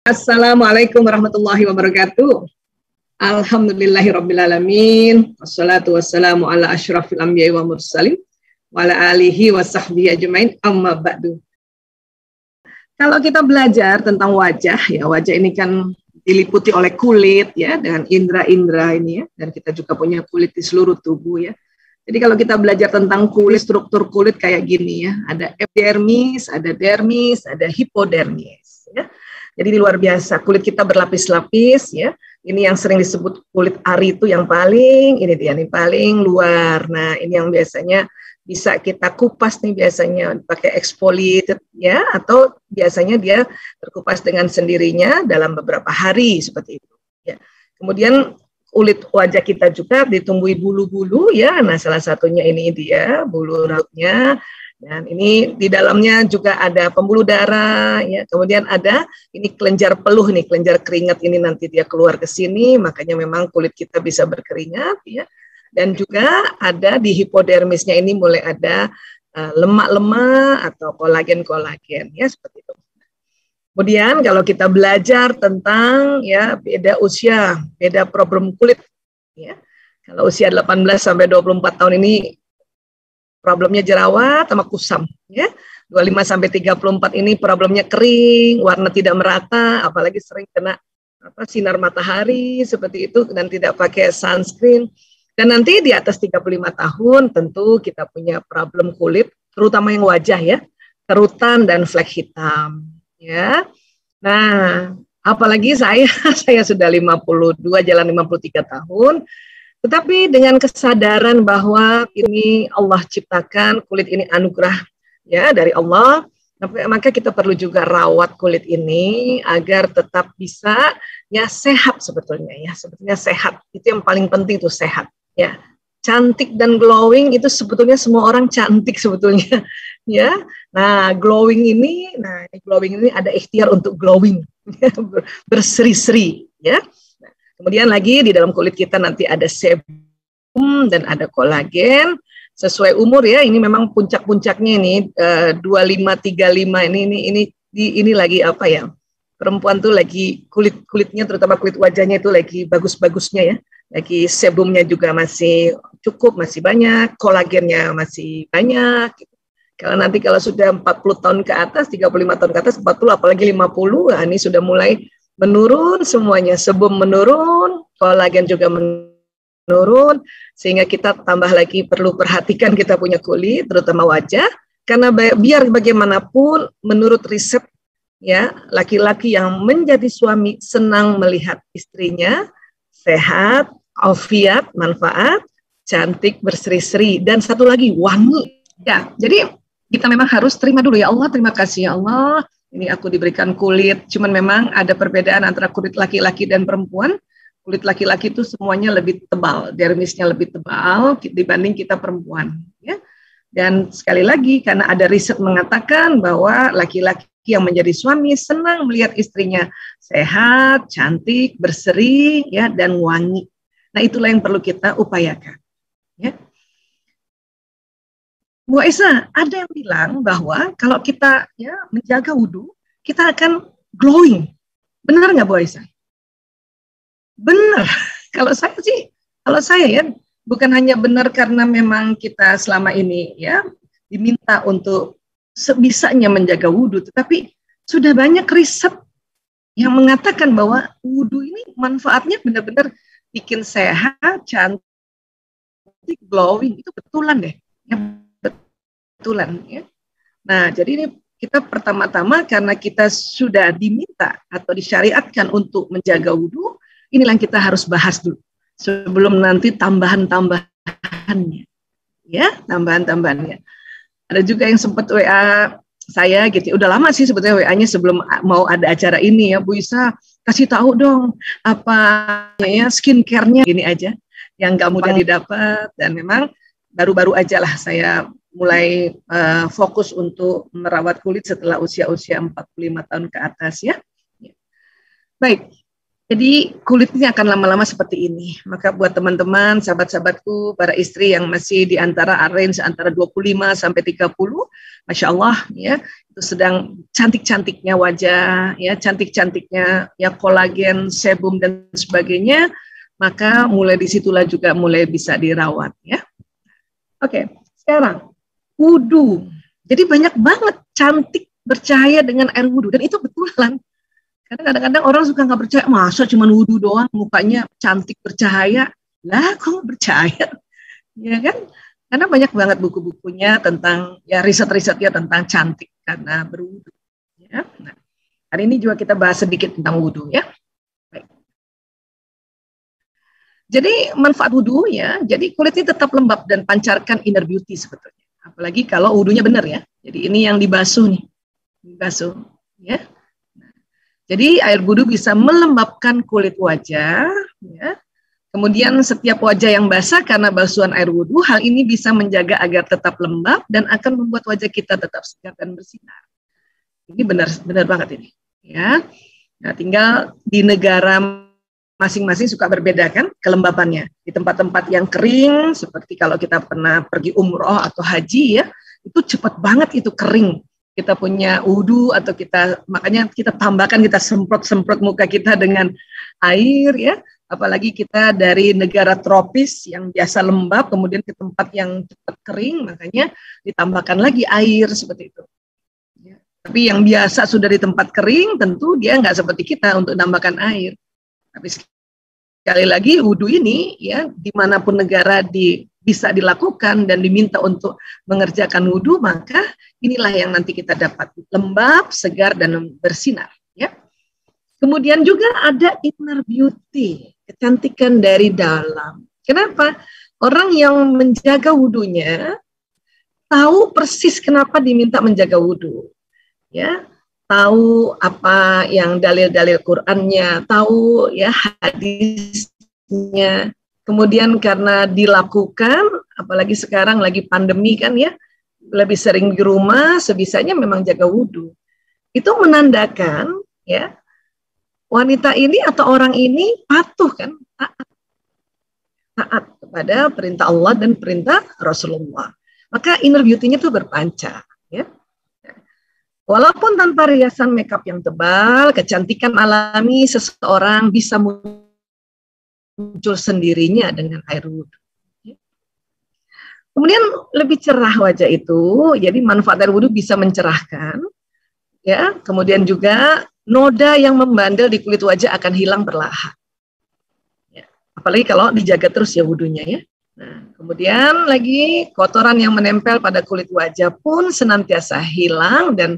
Assalamualaikum warahmatullahi wabarakatuh. Alhamdulillahirrabbilalamin. Wassalatu wassalamu ala asyrafil anbiya'i wa mursalin wa ala alihi wa sahbihi ajmain, amma ba'du. Kalau kita belajar tentang wajah, ya wajah ini kan diliputi oleh kulit ya, dengan indera-indera ini ya, dan kita juga punya kulit di seluruh tubuh ya. Jadi kalau kita belajar tentang kulit, struktur kulit kayak gini ya, ada epidermis, ada dermis, ada hipodermis ya. Jadi luar biasa, kulit kita berlapis-lapis ya. Ini yang sering disebut kulit ari itu yang paling, ini dia nih paling luar. Nah, ini yang biasanya bisa kita kupas nih biasanya pakai exfoliated ya, atau biasanya dia terkupas dengan sendirinya dalam beberapa hari seperti itu ya. Kemudian kulit wajah kita juga ditumbuhi bulu-bulu ya. Nah, salah satunya ini dia bulu rautnya. Dan ini di dalamnya juga ada pembuluh darah, ya. Kemudian ada ini kelenjar peluh nih, kelenjar keringat ini nanti dia keluar ke sini, makanya memang kulit kita bisa berkeringat, ya. Dan juga ada di hipodermisnya ini mulai ada lemak-lemak atau kolagen-kolagen, ya seperti itu. Kemudian kalau kita belajar tentang ya beda usia, beda problem kulit, ya. Kalau usia 18 sampai 24 tahun ini problemnya jerawat sama kusam ya. 25 sampai 34 ini problemnya kering, warna tidak merata, apalagi sering kena sinar matahari seperti itu dan tidak pakai sunscreen. Dan nanti di atas 35 tahun tentu kita punya problem kulit, terutama yang wajah ya, kerutan dan flek hitam ya. Nah, apalagi saya sudah 52 jalan 53 tahun. Tetapi dengan kesadaran bahwa ini Allah ciptakan, kulit ini anugerah ya dari Allah, maka kita perlu juga rawat kulit ini agar tetap bisa ya sehat sebetulnya ya, sebetulnya sehat. Itu yang paling penting tuh sehat ya. Cantik dan glowing itu sebetulnya semua orang cantik sebetulnya ya. Nah, glowing ini ada ikhtiar untuk glowing berseri-seri ya. Kemudian lagi di dalam kulit kita nanti ada sebum dan ada kolagen sesuai umur ya. Ini memang puncak-puncaknya ini 25 35 ini lagi apa ya? Perempuan tuh lagi kulitnya terutama kulit wajahnya itu lagi bagus-bagusnya ya. Lagi sebumnya juga masih cukup, masih banyak, kolagennya masih banyak gitu. Kalau sudah 40 tahun ke atas, 35 tahun ke atas, 40 apalagi 50, nah ini sudah mulai menurun semuanya, sebum menurun, kolagen juga menurun, sehingga kita tambah lagi perlu perhatikan kita punya kulit, terutama wajah, karena biar bagaimanapun menurut riset ya, laki-laki yang menjadi suami senang melihat istrinya sehat, afiat, manfaat, cantik, berseri-seri, dan satu lagi wangi. Ya, jadi kita memang harus terima dulu ya Allah, terima kasih ya Allah. Ini aku diberikan kulit, cuman memang ada perbedaan antara kulit laki-laki dan perempuan. Kulit laki-laki itu semuanya lebih tebal, dermisnya lebih tebal dibanding kita perempuan. Ya. Dan sekali lagi, karena ada riset mengatakan bahwa laki-laki yang menjadi suami senang melihat istrinya sehat, cantik, berseri, ya, dan wangi. Nah, itulah yang perlu kita upayakan. Ya. Bu Aisyah, ada yang bilang bahwa kalau kita ya menjaga wudhu, kita akan glowing. Benar nggak Bu Aisyah? Benar. Kalau saya ya, bukan hanya benar karena memang kita selama ini ya diminta untuk sebisanya menjaga wudhu, tetapi sudah banyak riset yang mengatakan bahwa wudhu ini manfaatnya benar-benar bikin sehat, cantik, glowing. Itu betulan deh. Betulan ya. Nah, jadi ini kita pertama-tama karena kita sudah diminta atau disyariatkan untuk menjaga wudhu, inilah yang kita harus bahas dulu sebelum nanti tambahan-tambahannya. Ya, tambahan-tambahannya. Ada juga yang sempat WA saya gitu. Udah lama sih sebetulnya WA-nya sebelum mau ada acara ini ya, Bu Isa, kasih tahu dong apa ya skincare-nya gini aja yang nggak mudah didapat, dan memang baru-baru aja lah saya mulai fokus untuk merawat kulit setelah usia-usia 45 tahun ke atas ya. Baik, Jadi kulitnya akan lama-lama seperti ini. Maka buat teman-teman, sahabat-sahabatku, para istri yang masih di antara range antara 25 sampai 30, Masya Allah ya, itu sedang cantik-cantiknya wajah, ya cantik-cantiknya ya kolagen, sebum dan sebagainya, maka mulai disitulah juga mulai bisa dirawat ya. Oke, sekarang wudhu. Jadi banyak banget cantik bercahaya dengan air wudhu, dan itu betulan. Karena kadang-kadang orang suka nggak percaya, masa cuma wudhu doang, mukanya cantik bercahaya. Lah, kok nggak percaya? Ya kan? Karena banyak banget buku-bukunya tentang, ya riset-risetnya tentang cantik karena berwudhu. Ya. Nah, hari ini juga kita bahas sedikit tentang wudhu ya. Baik. Jadi manfaat wudhu ya, jadi kulit ini tetap lembab dan pancarkan inner beauty sebetulnya. Apalagi kalau wudhunya benar ya. Jadi ini yang dibasuh nih, dibasuh ya. Jadi air wudhu bisa melembabkan kulit wajah, ya. Kemudian setiap wajah yang basah karena basuhan air wudhu, hal ini bisa menjaga agar tetap lembab dan akan membuat wajah kita tetap segar dan bersinar. Ini benar banget ini, ya. Nah, tinggal di negara masing-masing suka berbeda kan kelembapannya. Di tempat-tempat yang kering, seperti kalau kita pernah pergi umroh atau haji ya, itu cepat banget itu kering. Kita punya wudhu atau makanya kita tambahkan, kita semprot muka kita dengan air ya, apalagi kita dari negara tropis yang biasa lembab kemudian ke tempat yang cepat kering, makanya ditambahkan lagi air seperti itu ya. Tapi yang biasa sudah di tempat kering tentu dia nggak seperti kita untuk tambahkan air. Tapi sekali lagi wudhu ini ya dimanapun negara bisa dilakukan dan diminta untuk mengerjakan wudhu, maka inilah yang nanti kita dapat lembab, segar, dan bersinar. Ya. Kemudian juga ada inner beauty, kecantikan dari dalam. Kenapa? Orang yang menjaga wudhunya tahu persis kenapa diminta menjaga wudhu. Ya, tahu apa yang dalil-dalil Qur'annya, tahu ya hadisnya. Kemudian karena dilakukan, apalagi sekarang lagi pandemi kan ya, lebih sering di rumah, sebisanya memang jaga wudhu. Itu menandakan ya wanita ini atau orang ini patuh kan, taat kepada perintah Allah dan perintah Rasulullah. Maka inner beauty-nya itu berpancar ya. Walaupun tanpa riasan makeup yang tebal, kecantikan alami seseorang bisa muncul sendirinya dengan air wudhu. Kemudian lebih cerah wajah itu, jadi manfaat air wudhu bisa mencerahkan, ya. Kemudian juga noda yang membandel di kulit wajah akan hilang perlahan. Ya. Apalagi kalau dijaga terus ya wudhunya ya. Nah, kemudian lagi kotoran yang menempel pada kulit wajah pun senantiasa hilang dan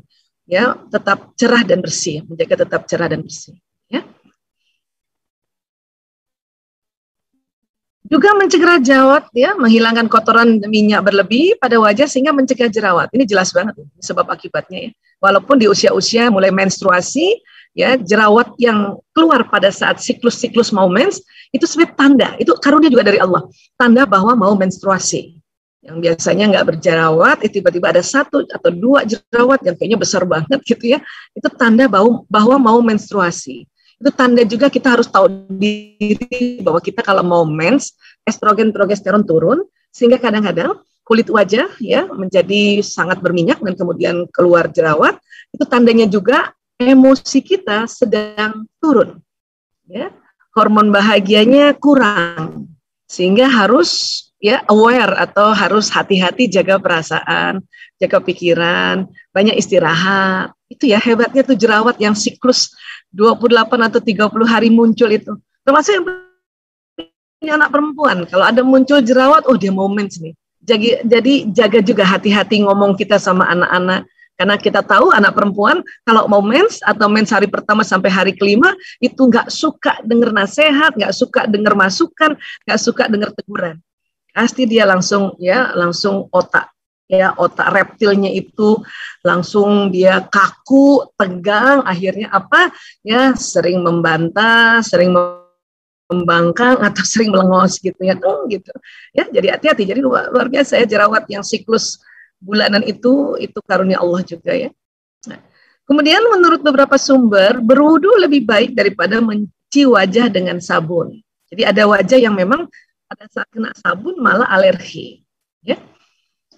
ya tetap cerah dan bersih, menjaga tetap cerah dan bersih. Ya. Juga mencegah jerawat, ya, menghilangkan kotoran minyak berlebih pada wajah sehingga mencegah jerawat. Ini jelas banget sebab akibatnya ya. Walaupun di usia-usia mulai menstruasi, ya jerawat yang keluar pada saat siklus mau mens itu sebenarnya tanda, itu karunia juga dari Allah, tanda bahwa mau menstruasi. Yang biasanya nggak berjerawat, tiba-tiba ada 1 atau 2 jerawat yang kayaknya besar banget gitu ya, itu tanda bahwa mau menstruasi. Itu tanda juga kita harus tahu diri bahwa kita kalau mau mens, estrogen, progesteron turun, sehingga kadang-kadang kulit wajah ya menjadi sangat berminyak dan kemudian keluar jerawat. Itu tandanya juga emosi kita sedang turun. Ya, hormon bahagianya kurang, sehingga harus ya aware atau harus hati-hati jaga perasaan, jaga pikiran, banyak istirahat. Itu ya hebatnya tuh jerawat yang siklus 28 atau 30 hari muncul itu. Termasuk yang punya anak perempuan, kalau ada muncul jerawat, oh dia mau mens nih. Jadi jaga juga hati-hati ngomong kita sama anak-anak. Karena kita tahu anak perempuan kalau mau mens atau mens hari pertama sampai hari kelima itu nggak suka dengar nasihat, nggak suka dengar masukan, nggak suka dengar teguran. Pasti dia langsung otak reptilnya itu langsung dia kaku, tegang, akhirnya apa? Ya sering membantah, sering membangkang atau sering melengos gitu ya, gitu. Ya, jadi hati-hati. Jadi luar biasa ya jerawat yang siklus bulanan itu karunia Allah juga ya. Nah, kemudian menurut beberapa sumber berwudu lebih baik daripada cuci wajah dengan sabun. Jadi ada wajah yang memang pada saat kena sabun malah alergi, ya.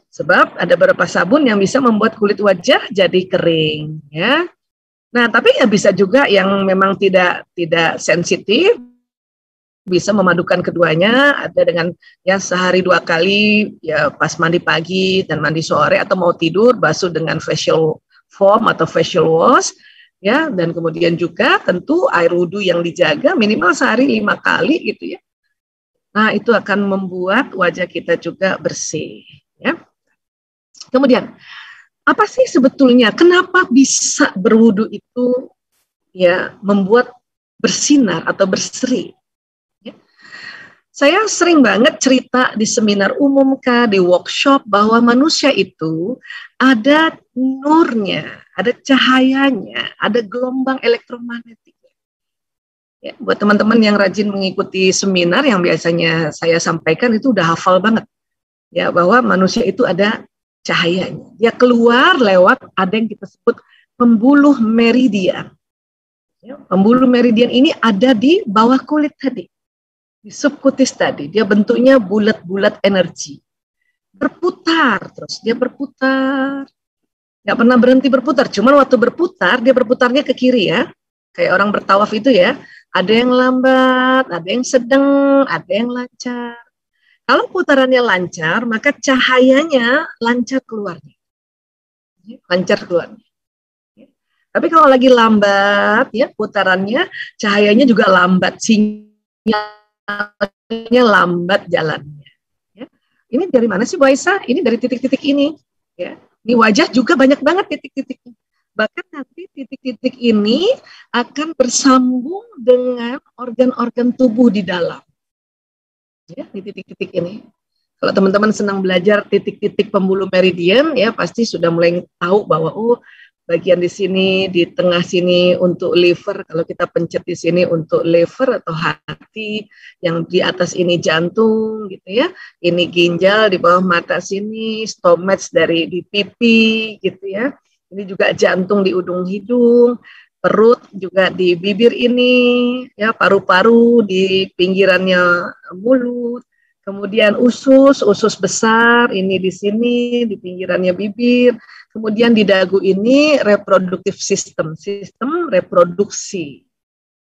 Sebab ada beberapa sabun yang bisa membuat kulit wajah jadi kering, ya. Nah, tapi ya bisa juga yang memang tidak sensitif, bisa memadukan keduanya, ada dengan ya sehari 2 kali, ya pas mandi pagi dan mandi sore, atau mau tidur basuh dengan facial foam atau facial wash, ya. Dan kemudian juga tentu air wudhu yang dijaga minimal sehari 5 kali gitu, ya. Nah, itu akan membuat wajah kita juga bersih, ya. Kemudian apa sih sebetulnya kenapa bisa berwudu itu ya membuat bersinar atau berseri? Ya. Saya sering banget cerita di seminar umum kah, di workshop, bahwa manusia itu ada nurnya, ada cahayanya, ada gelombang elektromagnetik. Ya, buat teman-teman yang rajin mengikuti seminar yang biasanya saya sampaikan itu udah hafal banget, ya, bahwa manusia itu ada cahayanya. Dia keluar lewat ada yang kita sebut pembuluh meridian. Ya, pembuluh meridian ini ada di bawah kulit tadi, di subkutis tadi. Dia bentuknya bulat-bulat energi. Berputar terus, dia berputar. Nggak pernah berhenti berputar, cuman waktu berputar, dia berputarnya ke kiri, ya. Kayak orang bertawaf itu, ya. Ada yang lambat, ada yang sedang, ada yang lancar. Kalau putarannya lancar, maka cahayanya lancar keluarnya. Lancar keluarnya. Tapi kalau lagi lambat, ya putarannya, cahayanya juga lambat, sinyalnya lambat jalannya. Ya. Ini dari mana sih Bu Aisyah? Ini dari titik-titik ini. Ya. Ini wajah juga banyak banget titik-titiknya. Bahkan nanti titik-titik ini akan bersambung dengan organ-organ tubuh di dalam. Ya, di titik-titik ini. Kalau teman-teman senang belajar titik-titik pembuluh meridian, ya pasti sudah mulai tahu bahwa bagian di sini, di tengah sini untuk liver, kalau kita pencet di sini untuk liver atau hati, yang di atas ini jantung gitu, ya. Ini ginjal di bawah mata sini, stomach dari di pipi gitu, ya. Ini juga jantung di ujung hidung. Perut juga di bibir ini, ya, paru-paru di pinggirannya mulut, kemudian usus besar ini di sini di pinggirannya bibir, kemudian di dagu ini reproductive system, sistem reproduksi,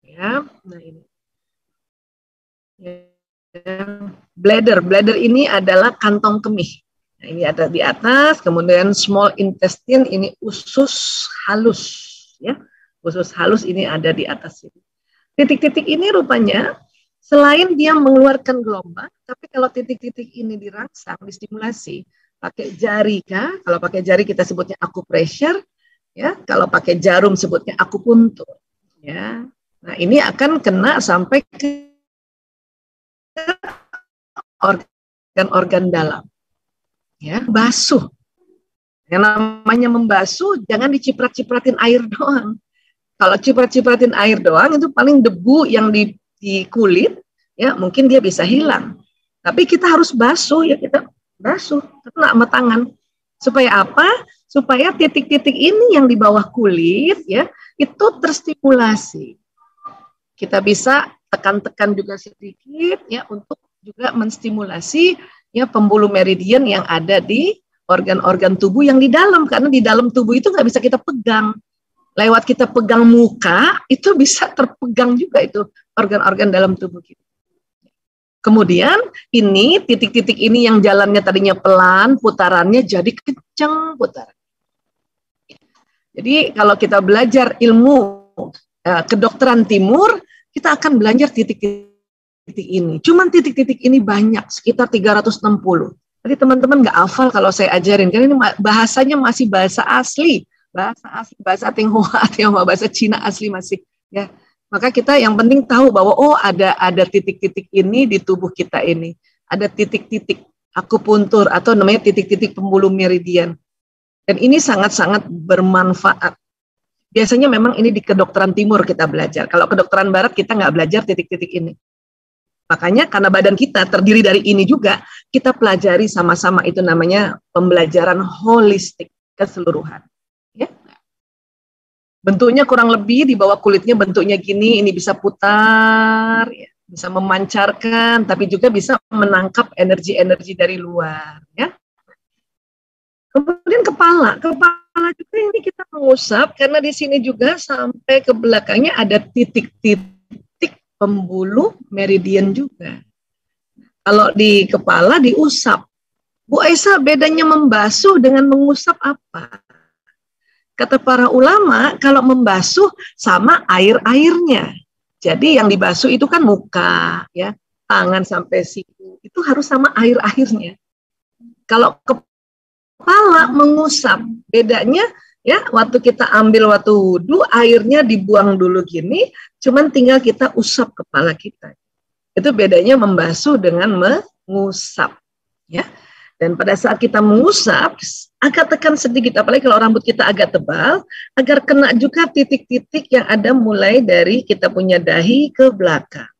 ya. Nah ini, ya. Bladder ini adalah kantong kemih. Nah, ini ada di atas, kemudian small intestine ini usus halus, ya. Usus halus ini ada di atas ini. Titik-titik ini rupanya selain dia mengeluarkan gelombang, tapi kalau titik-titik ini dirangsang, distimulasi, pakai jari kah? Kalau pakai jari kita sebutnya acupressure, ya. Kalau pakai jarum sebutnya akupuntur, ya. Nah ini akan kena sampai ke organ-organ dalam, ya. Basuh. Yang namanya membasuh jangan diciprat-cipratin air doang. Kalau ciprat-cipratin air doang itu paling debu yang di kulit, ya mungkin dia bisa hilang. Tapi kita harus basuh, ya, kita basuh kena sama tangan. Supaya apa? Supaya titik-titik ini yang di bawah kulit, ya, itu terstimulasi. Kita bisa tekan-tekan juga sedikit, ya, untuk juga menstimulasi, ya, pembuluh meridian yang ada di organ-organ tubuh yang di dalam, karena di dalam tubuh itu nggak bisa kita pegang. Lewat kita pegang muka, itu bisa terpegang juga itu organ-organ dalam tubuh kita. Kemudian ini titik-titik ini yang jalannya tadinya pelan, putarannya jadi kencang putaran. Jadi kalau kita belajar ilmu kedokteran timur, kita akan belajar titik-titik ini. Cuman titik-titik ini banyak, sekitar 360. Jadi teman-teman nggak hafal kalau saya ajarin, karena ini bahasanya masih bahasa asli. Bahasa Tionghoa, bahasa Cina asli masih, ya. Maka kita yang penting tahu bahwa ada titik-titik ini di tubuh kita ini, ada titik-titik akupuntur atau namanya titik-titik pembuluh meridian, dan ini sangat-sangat bermanfaat. Biasanya memang ini di kedokteran timur kita belajar, kalau kedokteran barat kita nggak belajar titik-titik ini. Makanya karena badan kita terdiri dari ini juga, kita pelajari sama-sama, itu namanya pembelajaran holistik, keseluruhan. Ya. Bentuknya kurang lebih di bawah kulitnya bentuknya gini, ini bisa putar, ya, bisa memancarkan, tapi juga bisa menangkap energi-energi dari luar. Ya. Kemudian kepala juga ini kita mengusap karena di sini juga sampai ke belakangnya ada titik-titik pembuluh meridian juga. Kalau di kepala diusap. Bu Aisyah, bedanya membasuh dengan mengusap apa? Kata para ulama, kalau membasuh sama air-airnya. Jadi yang dibasuh itu kan muka, ya, tangan sampai siku. Itu harus sama air-airnya. Kalau kepala mengusap, bedanya ya waktu kita ambil waktu wudhu, airnya dibuang dulu gini, cuman tinggal kita usap kepala kita. Itu bedanya membasuh dengan mengusap, ya. Dan pada saat kita mengusap, agak tekan sedikit, apalagi kalau rambut kita agak tebal, agar kena juga titik-titik yang ada mulai dari kita punya dahi ke belakang.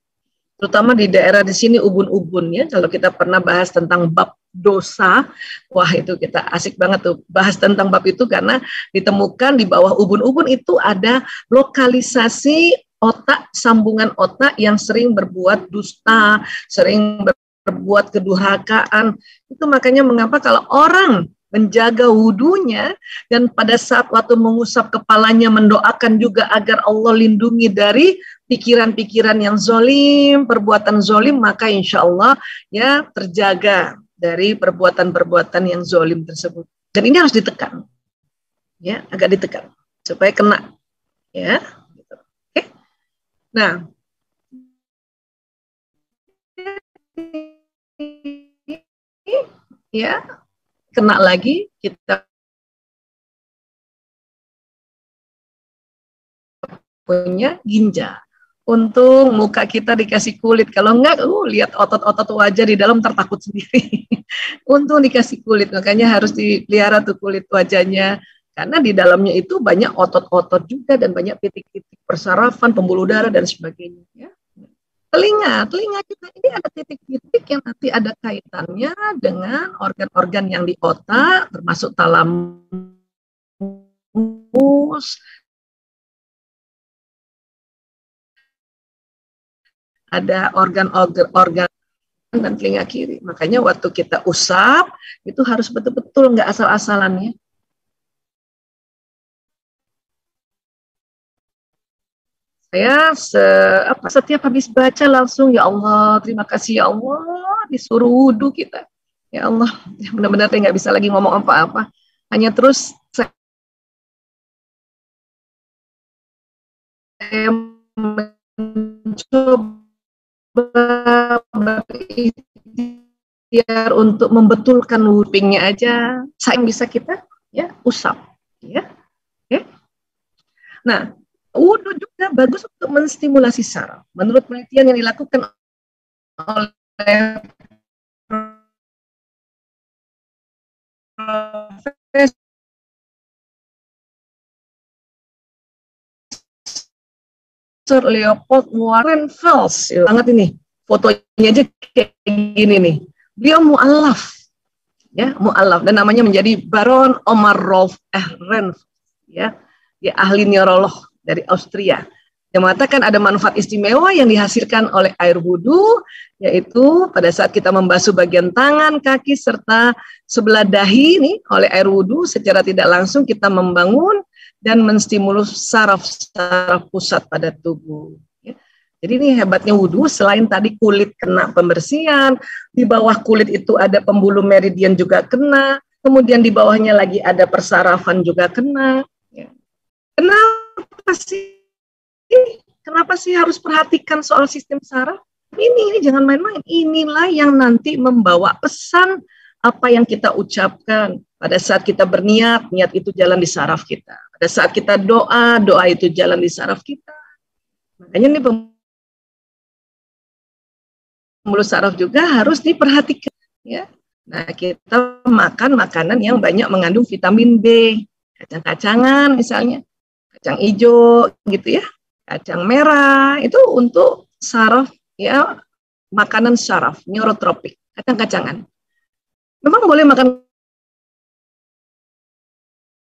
Terutama di daerah di sini ubun-ubunnya, kalau kita pernah bahas tentang bab dosa, wah itu kita asik banget tuh bahas tentang bab itu karena ditemukan di bawah ubun-ubun itu ada lokalisasi otak, sambungan otak yang sering berbuat dusta, sering berbuat kedurhakaan. Itu makanya mengapa kalau orang menjaga wudhunya dan pada saat waktu mengusap kepalanya mendoakan juga agar Allah lindungi dari pikiran-pikiran yang zolim, perbuatan zolim, maka insya Allah ya terjaga dari perbuatan-perbuatan yang zolim tersebut. Dan ini harus ditekan, ya agak ditekan supaya kena, ya. Oke. Nah, ya kena lagi kita punya ginjal. Untung muka kita dikasih kulit, kalau enggak lihat otot-otot wajah di dalam tertakut sendiri. Untung dikasih kulit, makanya harus dipelihara tuh kulit wajahnya karena di dalamnya itu banyak otot-otot juga dan banyak titik-titik persarafan, pembuluh darah dan sebagainya, ya. Telinga kita ini ada titik-titik yang nanti ada kaitannya dengan organ-organ yang di otak, termasuk talamus, ada organ-organ dan telinga kiri. Makanya waktu kita usap, itu harus betul-betul nggak asal-asalannya. Saya setiap habis baca langsung, ya Allah, terima kasih ya Allah, disuruh wudhu kita. Ya Allah, benar-benar nggak bisa lagi ngomong apa-apa. Hanya terus saya mencoba berikhtiar untuk membetulkan wudhunya aja. Saya bisa kita ya usap, ya. Oke. Nah, wudhu juga bagus untuk menstimulasi saraf. Menurut penelitian yang dilakukan oleh Profesor Leopold Warren Fels, banget ini fotonya aja kayak gini nih. Beliau mu'alaf, ya mu'alaf, dan namanya menjadi Baron Omar Rolf Ehrenfels, ya, dia ahli neurolog dari Austria. Yang mengatakan ada manfaat istimewa yang dihasilkan oleh air wudhu, yaitu pada saat kita membasuh bagian tangan, kaki, serta sebelah dahi ini oleh air wudhu, secara tidak langsung kita membangun dan menstimulus saraf-saraf pusat pada tubuh. Jadi ini hebatnya wudhu, selain tadi kulit kena pembersihan, di bawah kulit itu ada pembuluh meridian juga kena, kemudian di bawahnya lagi ada persarafan juga kena. Kenapa sih harus perhatikan soal sistem saraf? Ini jangan main-main. Inilah yang nanti membawa pesan apa yang kita ucapkan. Pada saat kita berniat, niat itu jalan di saraf kita. Pada saat kita doa, doa itu jalan di saraf kita. Makanya ini pembuluh saraf juga harus diperhatikan, ya. Nah, kita makan makanan yang banyak mengandung vitamin B, kacang-kacangan misalnya, kacang hijau gitu ya, kacang merah, itu untuk saraf, ya, makanan saraf, neurotropik, kacang-kacangan. Memang boleh makan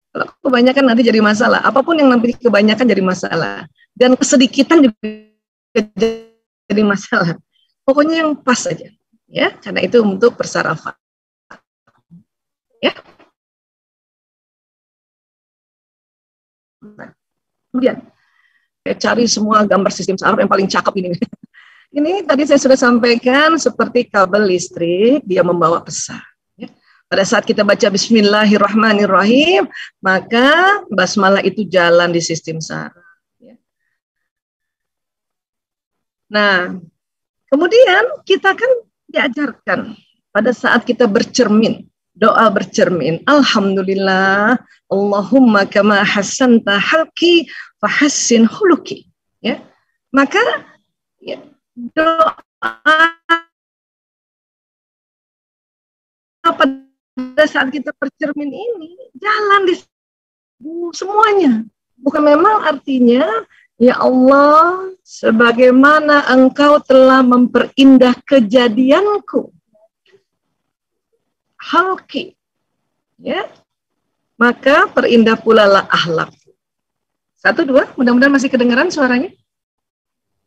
Kalau kebanyakan nanti jadi masalah. Apapun yang nanti kebanyakan jadi masalah. Dan kesedikitan juga jadi masalah. Pokoknya yang pas saja. Ya, karena itu untuk persarafan. Ya. Nah, kemudian saya cari semua gambar sistem saraf yang paling cakep ini. Ini tadi saya sudah sampaikan seperti kabel listrik, dia membawa pesan. Ya. Pada saat kita baca Bismillahirrahmanirrahim, maka basmalah itu jalan di sistem saraf. Ya. Nah, kemudian kita kan diajarkan pada saat kita bercermin, doa bercermin, Alhamdulillah, Allahumma kama hasanta halki fahassin huluki. Ya. Maka ya, doa pada saat kita bercermin ini jalan di semuanya. Bukan memang artinya, ya Allah, sebagaimana Engkau telah memperindah kejadianku, halki, ya, maka perindah pula lah akhlak. 1, 2, mudah-mudahan masih kedengaran suaranya.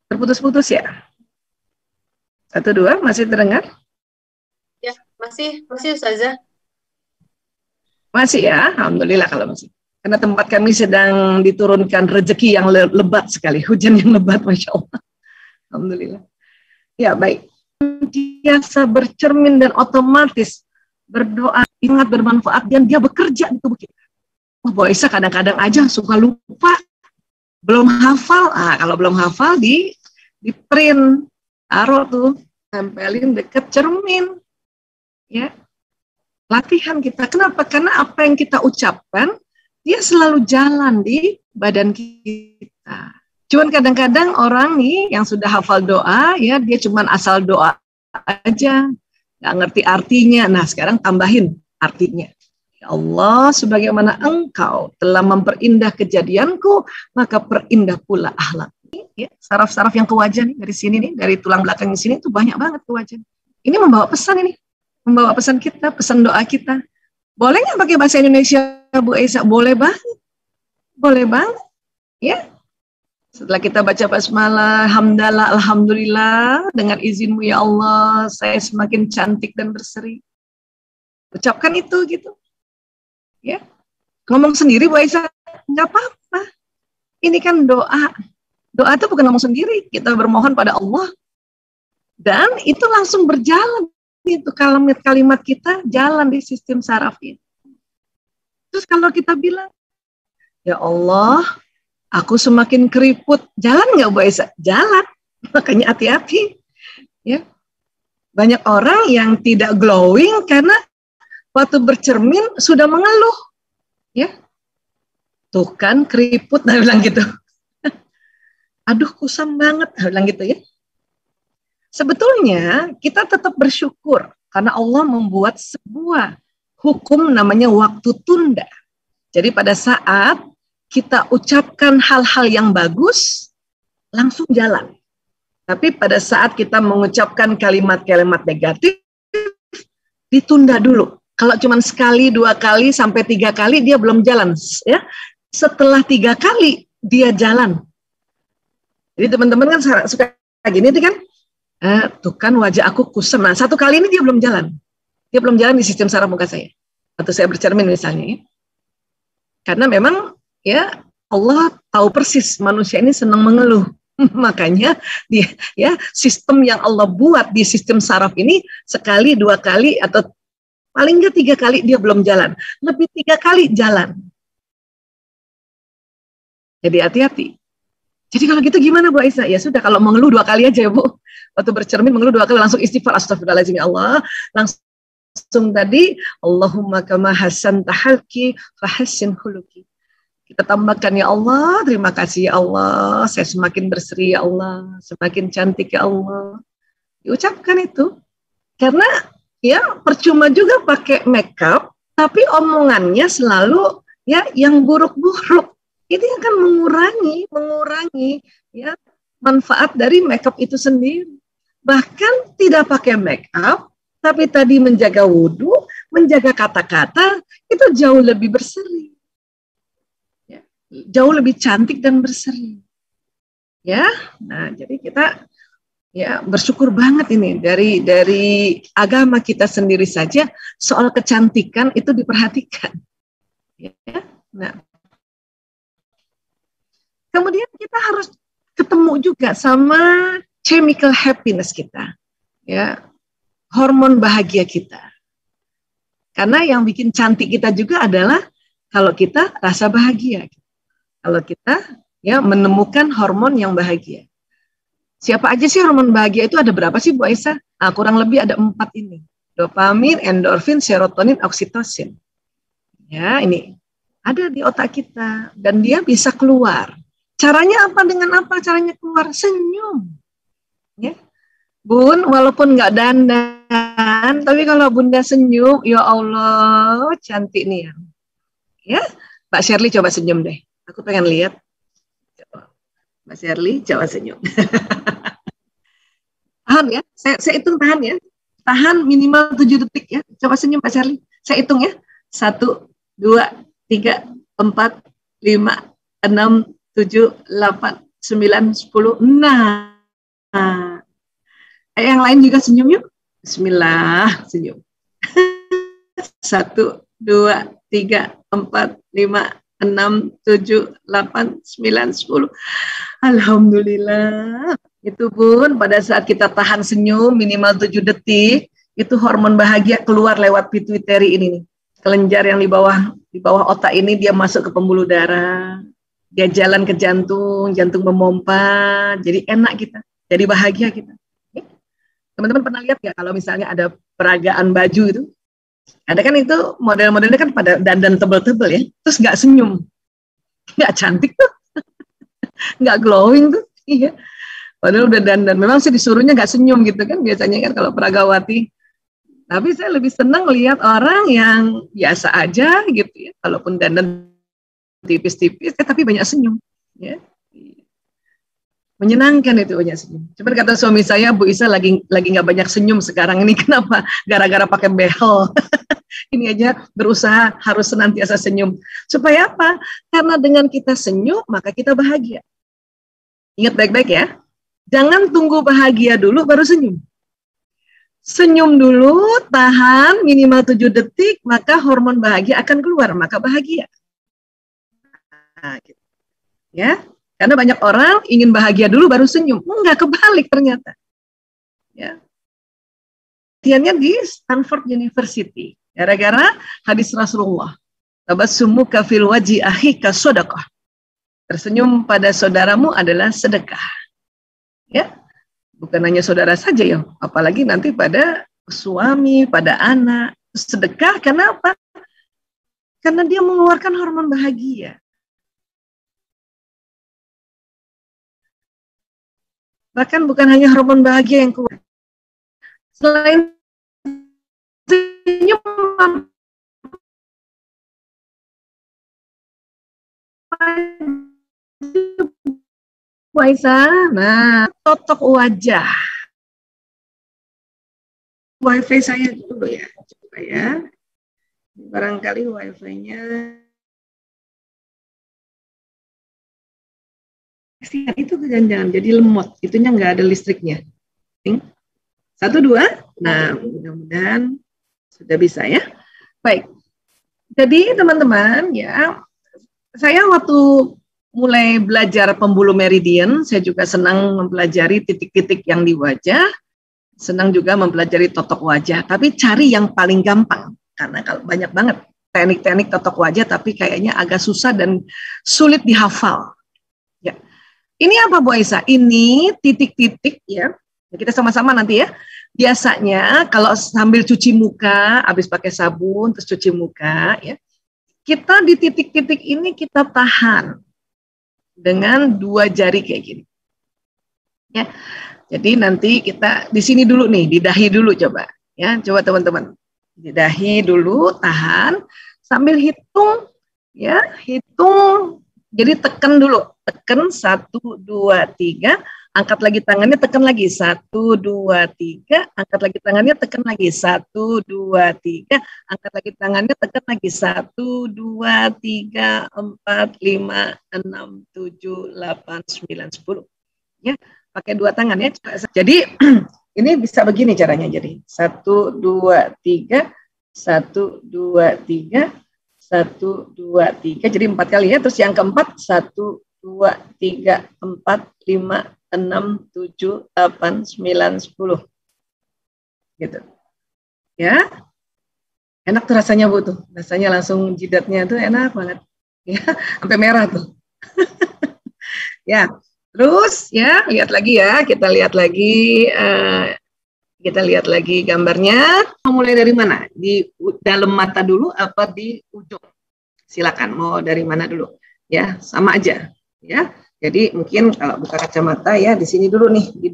Terputus-putus ya. 1, 2, masih terdengar? Ya, masih Ustazah. Masih ya, alhamdulillah kalau masih. Karena tempat kami sedang diturunkan rezeki yang lebat sekali, hujan yang lebat, Masya Allah. Alhamdulillah. Ya, baik. Biasa bercermin dan otomatis berdoa, ingat bermanfaat, dan dia bekerja di tubuh kita. Oh, Bu Aisyah kadang-kadang aja suka lupa, belum hafal. Kalau belum hafal, di print, taruh tuh, tempelin dekat cermin. Ya, latihan kita. Kenapa? Karena apa yang kita ucapkan, dia selalu jalan di badan kita. Cuman kadang-kadang orang nih yang sudah hafal doa, ya dia cuman asal doa aja, nggak ngerti artinya. Nah, sekarang tambahin artinya. Ya Allah, sebagaimana Engkau telah memperindah kejadianku, maka perindah pula akhlak. Ya, saraf-saraf yang ke wajah nih, dari sini nih, dari tulang belakang di sini tuh banyak banget ke wajah. Ini membawa pesan ini. Membawa pesan kita, pesan doa kita. Boleh nggak pakai bahasa Indonesia, Bu Aisyah? Boleh banget. Boleh banget. Ya. Setelah kita baca basmalah, hamdalah, alhamdulillah, dengan izinmu ya Allah, saya semakin cantik dan berseri. Ucapkan itu gitu. Ya. Ngomong sendiri, Bu Aisyah, nggak apa-apa. Ini kan doa. Doa itu bukan ngomong sendiri. Kita bermohon pada Allah. Dan itu langsung berjalan. Itu kalimat kita jalan di sistem saraf ini. Terus kalau kita bilang, ya Allah, aku semakin keriput, jalan nggak Bu Aisyah? Jalan, makanya hati-hati. Ya, banyak orang yang tidak glowing karena waktu bercermin sudah mengeluh. Ya, tuh kan keriput, nah bilang gitu. Aduh kusam banget, nah bilang gitu ya. Sebetulnya kita tetap bersyukur karena Allah membuat sebuah hukum namanya waktu tunda. Jadi pada saat kita ucapkan hal-hal yang bagus, langsung jalan. Tapi pada saat kita mengucapkan kalimat-kalimat negatif, ditunda dulu. Kalau cuma sekali, 2 kali, sampai 3 kali, dia belum jalan. Ya. Setelah 3 kali, dia jalan. Jadi teman-teman kan suka gini kan, tuh kan wajah aku kusam. Nah, 1 kali ini dia belum jalan. Dia belum jalan di sistem saraf muka saya. Atau saya bercermin misalnya. Ya. Karena memang ya Allah tahu persis manusia ini senang mengeluh. Makanya dia, ya sistem yang Allah buat di sistem saraf ini sekali, 2 kali, atau paling nggak 3 kali dia belum jalan. Lebih 3 kali jalan. Jadi hati-hati. Jadi kalau gitu gimana Bu Aisyah? Ya sudah, kalau mengeluh 2 kali aja ya Bu. Waktu bercermin mengeluh 2 kali, langsung istighfar, astagfirullahaladzim ya Allah. Langsung tadi, Allahumma kama hasanta halki fahassin huluki. Kita tambahkan ya Allah, terima kasih ya Allah, saya semakin berseri ya Allah, semakin cantik ya Allah. Diucapkan itu. Karena ya percuma juga pakai makeup, tapi omongannya selalu ya yang buruk-buruk. Itu akan mengurangi ya manfaat dari makeup itu sendiri. Bahkan tidak pakai makeup, tapi tadi menjaga wudhu, menjaga kata-kata, itu jauh lebih berseri. jauh lebih cantik dan berseri. Ya, nah jadi kita ya bersyukur banget ini dari agama kita sendiri saja soal kecantikan itu diperhatikan. Ya, nah kemudian kita harus ketemu juga sama chemical happiness kita, ya hormon bahagia kita. Karena yang bikin cantik kita juga adalah kalau kita rasa bahagia, kalau kita ya menemukan hormon yang bahagia. Siapa aja sih hormon bahagia itu, ada berapa sih Bu Aisyah? Nah, kurang lebih ada 4 ini. Dopamin, endorfin, serotonin, oksitosin. Ya, ini ada di otak kita dan dia bisa keluar. Caranya apa? Dengan apa caranya keluar? Senyum. Ya. Bun, walaupun nggak dandan, tapi kalau Bunda senyum, ya Allah, cantik nih ya. Ya, Mbak Shirley coba senyum deh. Aku pengen lihat. Mbak Shirley, coba senyum. Tahan ya, saya hitung tahan ya. Tahan minimal 7 detik ya. Coba senyum Mbak Shirley. Saya hitung ya. 1, 2, 3, 4, 5, 6, 7, 8, 9, 10. Nah. Yang lain juga senyum yuk. Bismillah, senyum. 1, 2, 3, 4, 5, 6, 7, 8, 9, 10. Alhamdulillah. Itu Bun, pada saat kita tahan senyum minimal 7 detik, itu hormon bahagia keluar lewat pituitary ini nih. Kelenjar yang di bawah otak ini dia masuk ke pembuluh darah. Dia jalan ke jantung, jantung memompa, jadi enak kita, jadi bahagia kita. Teman-teman pernah lihat ya kalau misalnya ada peragaan baju itu, ada kan itu model-modelnya kan pada dandan tebel-tebel ya, terus nggak senyum, nggak cantik tuh, nggak glowing tuh, iya. Padahal udah dandan, memang sih disuruhnya nggak senyum gitu kan, biasanya kan kalau peragawati. Tapi saya lebih senang lihat orang yang biasa aja gitu ya, kalaupun dandan tipis-tipis, tapi banyak senyum, ya. Menyenangkan itu banyak senyum. Cuman kata suami saya, Bu Isa lagi nggak banyak senyum sekarang ini. Kenapa? Gara-gara pakai behel. Ini aja berusaha harus senantiasa senyum. Supaya apa? Karena dengan kita senyum, maka kita bahagia. Ingat baik-baik ya. Jangan tunggu bahagia dulu baru senyum. Senyum dulu, tahan minimal 7 detik, maka hormon bahagia akan keluar, maka bahagia. Nah, gitu. Ya. Karena banyak orang ingin bahagia dulu baru senyum. Enggak, kebalik ternyata. Ya. Latihannya di Stanford University. Gara-gara hadis Rasulullah. Tabassumuka fil wajhi akhika shadaqah. Tersenyum pada saudaramu adalah sedekah. Ya. Bukan hanya saudara saja ya, apalagi nanti pada suami, pada anak. Sedekah kenapa? Karena dia mengeluarkan hormon bahagia. Bahkan bukan hanya hormon bahagia yang keluar. Selain senyum, nah, totok wajah. Wifi saya dulu ya, coba ya. Barangkali wifi-nya. Itu jangan-jangan jadi lemot, itunya nggak ada listriknya. 1, 2, nah mudah-mudahan sudah bisa ya. Baik, jadi teman-teman ya, saya waktu mulai belajar pembuluh meridian, saya juga senang mempelajari titik-titik yang di wajah, senang juga mempelajari totok wajah, tapi cari yang paling gampang, karena kalau banyak banget teknik-teknik totok wajah, tapi kayaknya agak susah dan sulit dihafal. Ya. Ini apa Bu Aisyah? Ini titik-titik ya. Kita sama-sama nanti ya. Biasanya kalau sambil cuci muka, habis pakai sabun, terus cuci muka ya. Kita di titik-titik ini kita tahan dengan 2 jari kayak gini. Ya. Jadi nanti kita di sini dulu nih, di dahi dulu coba. Ya, coba teman-teman. Di dahi dulu, tahan sambil hitung ya, hitung. Jadi tekan dulu, tekan 1, 2, 3, Angkat lagi tangannya, tekan lagi. 1, 2, 3. Angkat lagi tangannya, tekan lagi. 1, 2, 3. Angkat lagi tangannya, tekan lagi. 1, 2, 3, 4, 5, 6, 7, 8, 9, 10. Ya, pakai dua tangan ya. Jadi ini bisa begini caranya. Jadi 1, 2, 3. 1, 2, 3. 1, 2, 3. Jadi 4 kali ya. Terus yang keempat 1, 2, 3, 4, 5, 6, 7, 8, 9, 10. Gitu. Ya. Enak tuh rasanya Bu tuh. Rasanya langsung jidatnya tuh enak banget. Ya, sampai merah tuh. Ya. Terus ya, lihat lagi ya. Kita lihat lagi gambarnya. Mau mulai dari mana? Di dalam mata dulu apa di ujung? Silakan mau dari mana dulu. Ya, sama aja. Ya. Jadi mungkin kalau buka kacamata ya di sini dulu nih di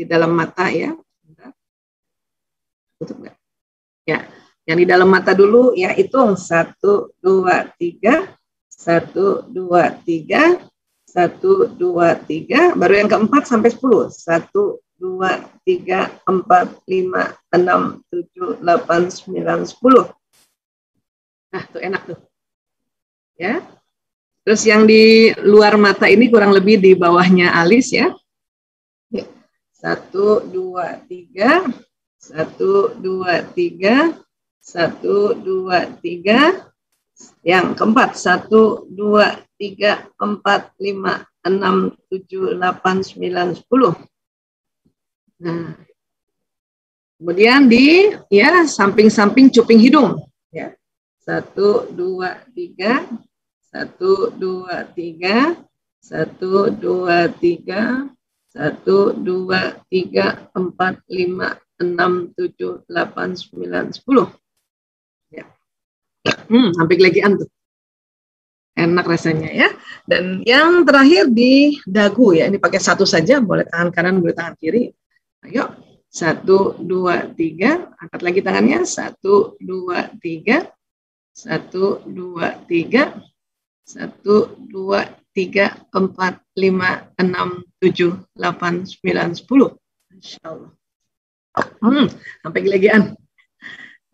dalam mata ya. Tutup nggak? Ya, yang di dalam mata dulu ya hitung 1, 2, 3, 1, 2, 3, 1, 2, 3. Baru yang keempat sampai 10. 1, 2, 3, 4, 5, 6, 7, 8, 9, 10. Nah, tuh enak tuh. Ya. Terus yang di luar mata ini kurang lebih di bawahnya alis ya. 1, 2, 3. 1, 2, 3. 1, 2, 3. Yang keempat 1, 2, 3, 4, 5, 6, 7, 8, 9, 10. Nah. Kemudian di ya samping-samping cuping hidung ya. 1, 2, 3. 1, 2, 3, 1, 2, 3, 1, 2, 3, 4, 5, 6, 7, 8, 9, 10. Ya. Sampai kelegian tuh. Enak rasanya ya. Dan yang terakhir di dagu ya. Ini pakai satu saja, boleh tangan kanan, boleh tangan kiri. Ayo. 1, 2, 3. Angkat lagi tangannya. 1, 2, 3. 1, 2, 3. 1, 2, 3, 4, 5, 6, 7, 8, 9, 10. Masya Allah. Sampai kelegian.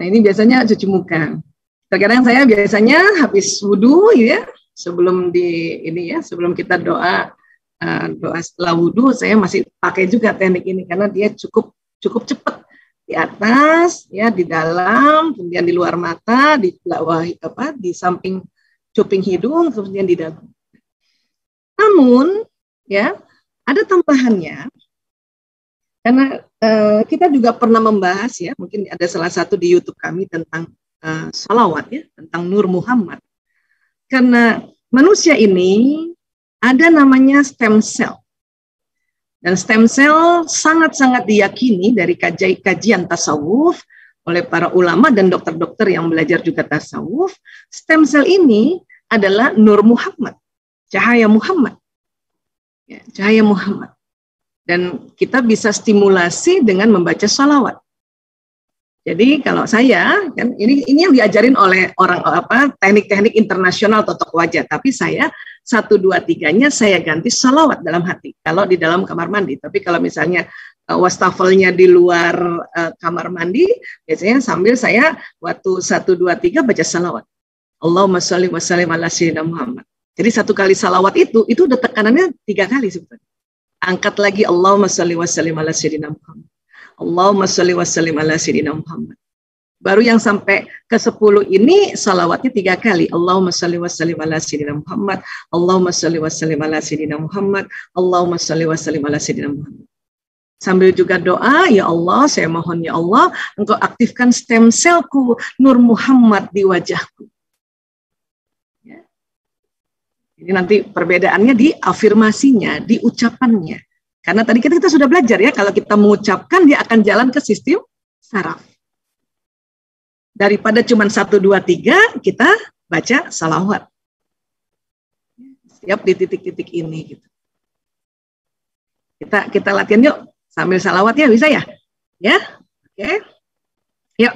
Nah ini biasanya cuci muka. Terkadang saya biasanya habis wudhu ya, sebelum sebelum kita doa setelah wudhu, saya masih pakai juga teknik ini karena dia cukup cepat. Di atas, ya di dalam, kemudian di luar mata, di bawah di samping cuping hidung, kemudian di dagu. Namun, ya ada tambahannya, karena kita juga pernah membahas ya, mungkin ada salah satu di YouTube kami tentang salawat ya, tentang Nur Muhammad. Karena manusia ini ada namanya stem cell. Dan stem cell sangat-sangat diyakini dari kajian tasawuf oleh para ulama dan dokter-dokter yang belajar juga tasawuf. Stem cell ini adalah Nur Muhammad, cahaya Muhammad. Ya, cahaya Muhammad. Dan kita bisa stimulasi dengan membaca salawat. Jadi kalau saya kan ini yang diajarin oleh orang teknik-teknik internasional totok wajah, tapi saya 1, 2, 3-nya saya ganti salawat dalam hati kalau di dalam kamar mandi. Tapi kalau misalnya wastafelnya di luar kamar mandi, biasanya sambil saya waktu 1, 2, 3 baca salawat. Allahumma sholli wa sallim ala sayyidina Muhammad. Jadi 1 kali salawat itu udah tekanannya 3 kali sebetulnya. Angkat lagi Allahumma sholli wa sallim ala sayyidina Muhammad. Allahumma sholli wa sallim ala sayyidina Muhammad. Baru yang sampai ke 10 ini salawatnya 3 kali. Allahumma sholli wa sallim ala sayyidina Muhammad. Allahumma sholli wa sallim ala sayyidina Muhammad. Allahumma sholli wa sallim ala sayyidina Muhammad. Sambil juga doa, ya Allah, saya mohon ya Allah, Engkau aktifkan stem selku Nur Muhammad di wajahku. Ya. Ini nanti perbedaannya di afirmasinya, di ucapannya. Karena tadi kita sudah belajar ya, kalau kita mengucapkan dia akan jalan ke sistem saraf. Daripada cuma 1, 2, 3, kita baca salawat. Setiap di titik-titik ini gitu. Kita latihan yuk sambil salawat ya, bisa ya? Ya, oke. Yuk.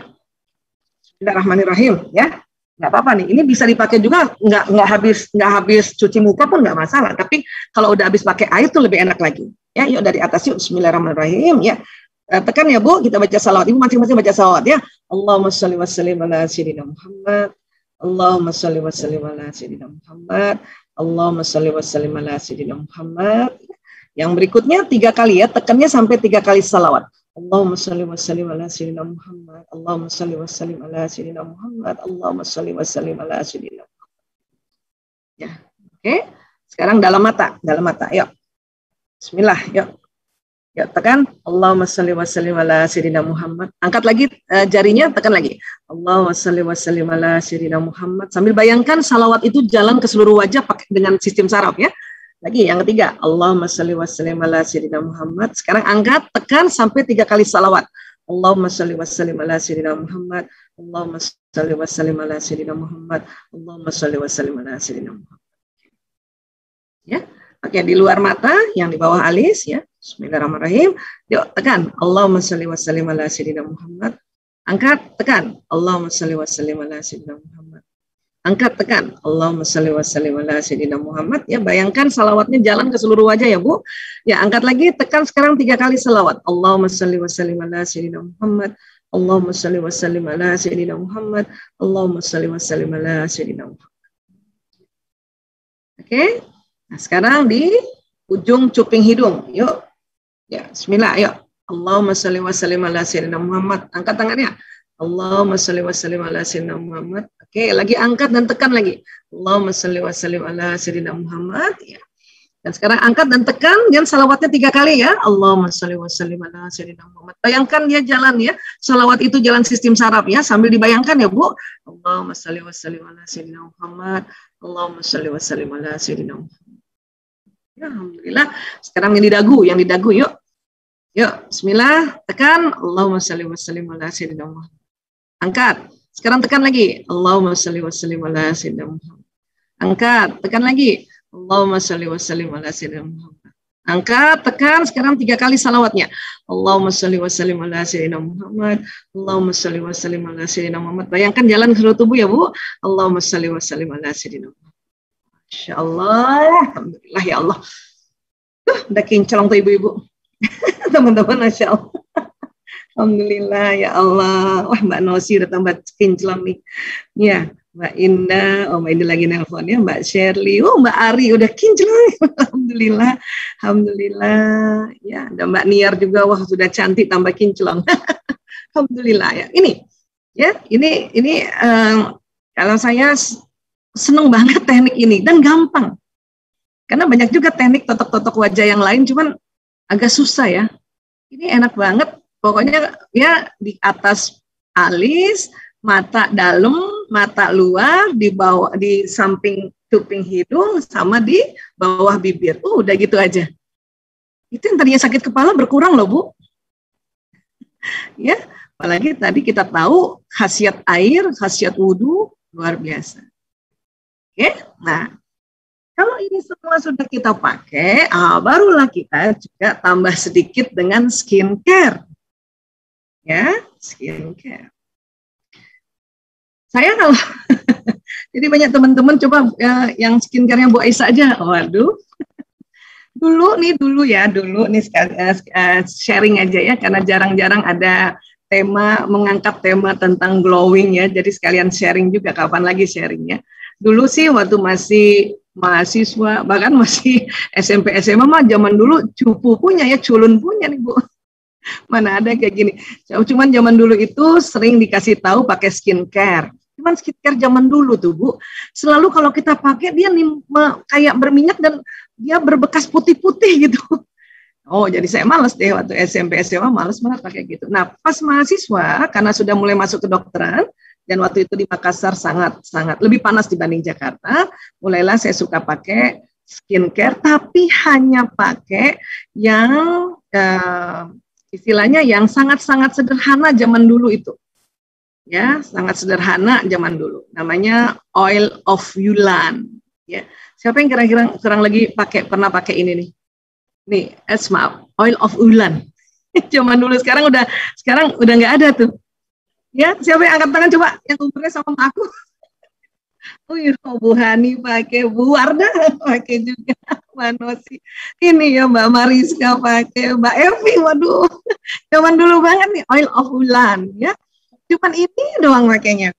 Bismillahirrahmanirrahim ya. Nggak apa-apa nih. Ini bisa dipakai juga nggak habis cuci muka pun nggak masalah. Tapi kalau udah habis pakai air tuh lebih enak lagi. Ya, yuk dari atas yuk. Bismillahirrahmanirrahim. Ya, tekan ya Bu, kita baca salawat. Ibu masing-masing baca salawat ya. Allahumma sholli wa sallim ala sayyidina Muhammad. Allahumma sholli wa sallim ala sayyidina Muhammad. Allahumma sholli wa sallim ala sayyidina Muhammad. Yang berikutnya 3 kali ya, tekannya sampai 3 kali salawat. Allahumma sholli wa sallim ala sayyidina Muhammad. Allahumma sholli wa sallim ala sayyidina Muhammad. Allahumma sholli wa sallim ala sayyidina Muhammad. Ya, oke. Sekarang dalam mata, yuk. Bismillah, yuk. Ya, tekan Allahumma sholli wa sallim ala sayyidina Muhammad. Angkat lagi jarinya, tekan lagi. Allahumma sholli wa sallim ala sayyidina Muhammad. Sambil bayangkan salawat itu jalan ke seluruh wajah pakai dengan sistem saraf ya. Lagi yang ketiga, Allahumma sholli wa sallim ala sayyidina Muhammad. Sekarang angkat, tekan sampai 3 kali salawat. Allahumma sholli wa sallim ala sayyidina Muhammad. Allahumma sholli wa sallim ala sayyidina Muhammad. Allahumma sholli wa sallim ala sayyidina Muhammad. Ya. Oke, di luar mata, yang di bawah alis ya. Bismillahirrahmanirrahim. Yuk, tekan. Allahumma sholli wa sallim ala sayyidina Muhammad. Angkat, tekan. Allahumma sholli wa sallim ala sayyidina Muhammad. Angkat, tekan. Allahumma sholli wa sallim ala sayyidina Muhammad. Ya, bayangkan salawatnya jalan ke seluruh wajah ya, Bu. Ya, angkat lagi, tekan sekarang 3 kali salawat. Allahumma sholli wa sallim ala sayyidina Muhammad. Allahumma sholli wa sallim ala sayyidina Muhammad. Allahumma sholli wa sallim ala sayyidina Muhammad. Oke. Nah, sekarang di ujung cuping hidung. Yuk. Ya, bismillah, yuk. Allahumma sholli wa sallim ala sayyidina Muhammad. Angkat tangannya. Allahumma sholli wa sallim ala sayyidina Muhammad. Oke, lagi angkat dan tekan lagi. Allahumma sholli wa sallim ala sayyidina Muhammad. Ya. Dan sekarang angkat dan tekan dan salawatnya 3 kali ya. Allahumma sholli wa sallim ala sayyidina Muhammad. Bayangkan dia jalan ya. Salawat itu jalan sistem saraf ya. Sambil dibayangkan ya, Bu. Allahumma sholli wa sallim ala sayyidina Muhammad. Allahumma sholli wa sallim ala sayyidina Muhammad. Ya, alhamdulillah. Sekarang yang di dagu yuk. Yuk, bismillah, tekan Allahumma sholli wa sallim ala sayyidina Muhammad. Angkat. Sekarang tekan lagi. Allahumma sholli wa sallim ala sayyidina Muhammad. Angkat, tekan lagi. Allahumma sholli wa sallim ala sayyidina Muhammad. Angkat, tekan, sekarang 3 kali salawatnya. Allahumma sholli wa sallim ala sayyidina Muhammad. Allahumma sholli wa sallim ala sayyidina Muhammad. Bayangkan jalan ke seluruh tubuh ya, Bu. Allahumma sholli wa sallim ala sayyidina Muhammad. Masya Allah, alhamdulillah ya Allah. Udah kinclong tuh ibu-ibu. Teman-teman, Masya Allah. Alhamdulillah ya Allah. Wah, Mbak Nosi udah tambah kinclong nih. Ya, Mbak Indah, Mbak Indah lagi nelpon ya, Mbak Shirley, Mbak Ari udah kinclong. Alhamdulillah, alhamdulillah. Ya, ada Mbak Niar juga, wah sudah cantik tambah kinclong. Alhamdulillah ya. Ini kalau saya seneng banget teknik ini dan gampang. Karena banyak juga teknik totok-totok wajah yang lain, cuman agak susah ya. Ini enak banget. Pokoknya ya di atas alis, mata dalam, mata luar, di bawah, di samping cuping hidung, sama di bawah bibir. Udah gitu aja. Itu yang tadinya sakit kepala berkurang loh, Bu. Ya, apalagi tadi kita tahu khasiat air, khasiat wudhu luar biasa. Oke, nah kalau ini semua sudah kita pakai, barulah kita juga tambah sedikit dengan skincare. Ya, skincare. Saya kalau, jadi banyak teman-teman coba yang skincare-nya Bu Aisyah aja. Waduh, dulu nih sekali sharing aja ya, karena jarang-jarang ada mengangkat tema tentang glowing ya, jadi sekalian sharing juga, kapan lagi sharingnya. Dulu sih waktu masih mahasiswa, bahkan masih SMP SMA mah zaman dulu cupu punya ya, culun punya nih Bu. Mana ada kayak gini. Cuman zaman dulu itu sering dikasih tahu pakai skincare. Cuman skincare zaman dulu tuh Bu, selalu kalau kita pakai dia kayak berminyak dan dia berbekas putih-putih gitu. Oh, jadi saya males deh waktu SMP SMA, males banget pakai gitu. Nah, pas mahasiswa karena sudah mulai masuk ke kedokteran, dan waktu itu di Makassar sangat lebih panas dibanding Jakarta, mulailah saya suka pakai skincare, tapi hanya pakai yang istilahnya yang sangat-sangat sederhana zaman dulu itu. Ya, sangat sederhana zaman dulu. Namanya Oil of Yulan. Ya, siapa yang kira-kira pernah pakai ini nih? Nih, maaf, Oil of Yulan. Zaman dulu, sekarang udah nggak ada tuh. Ya, siapa yang angkat tangan coba yang umurnya sama aku? Oh iya, Bu Hani pakai, Bu Wardah pakai juga, Manosi. Ini ya Mbak Mariska pakai, Mbak Evi, waduh, zaman dulu banget nih, oil of Ulan ya. Cuman ini doang makanya.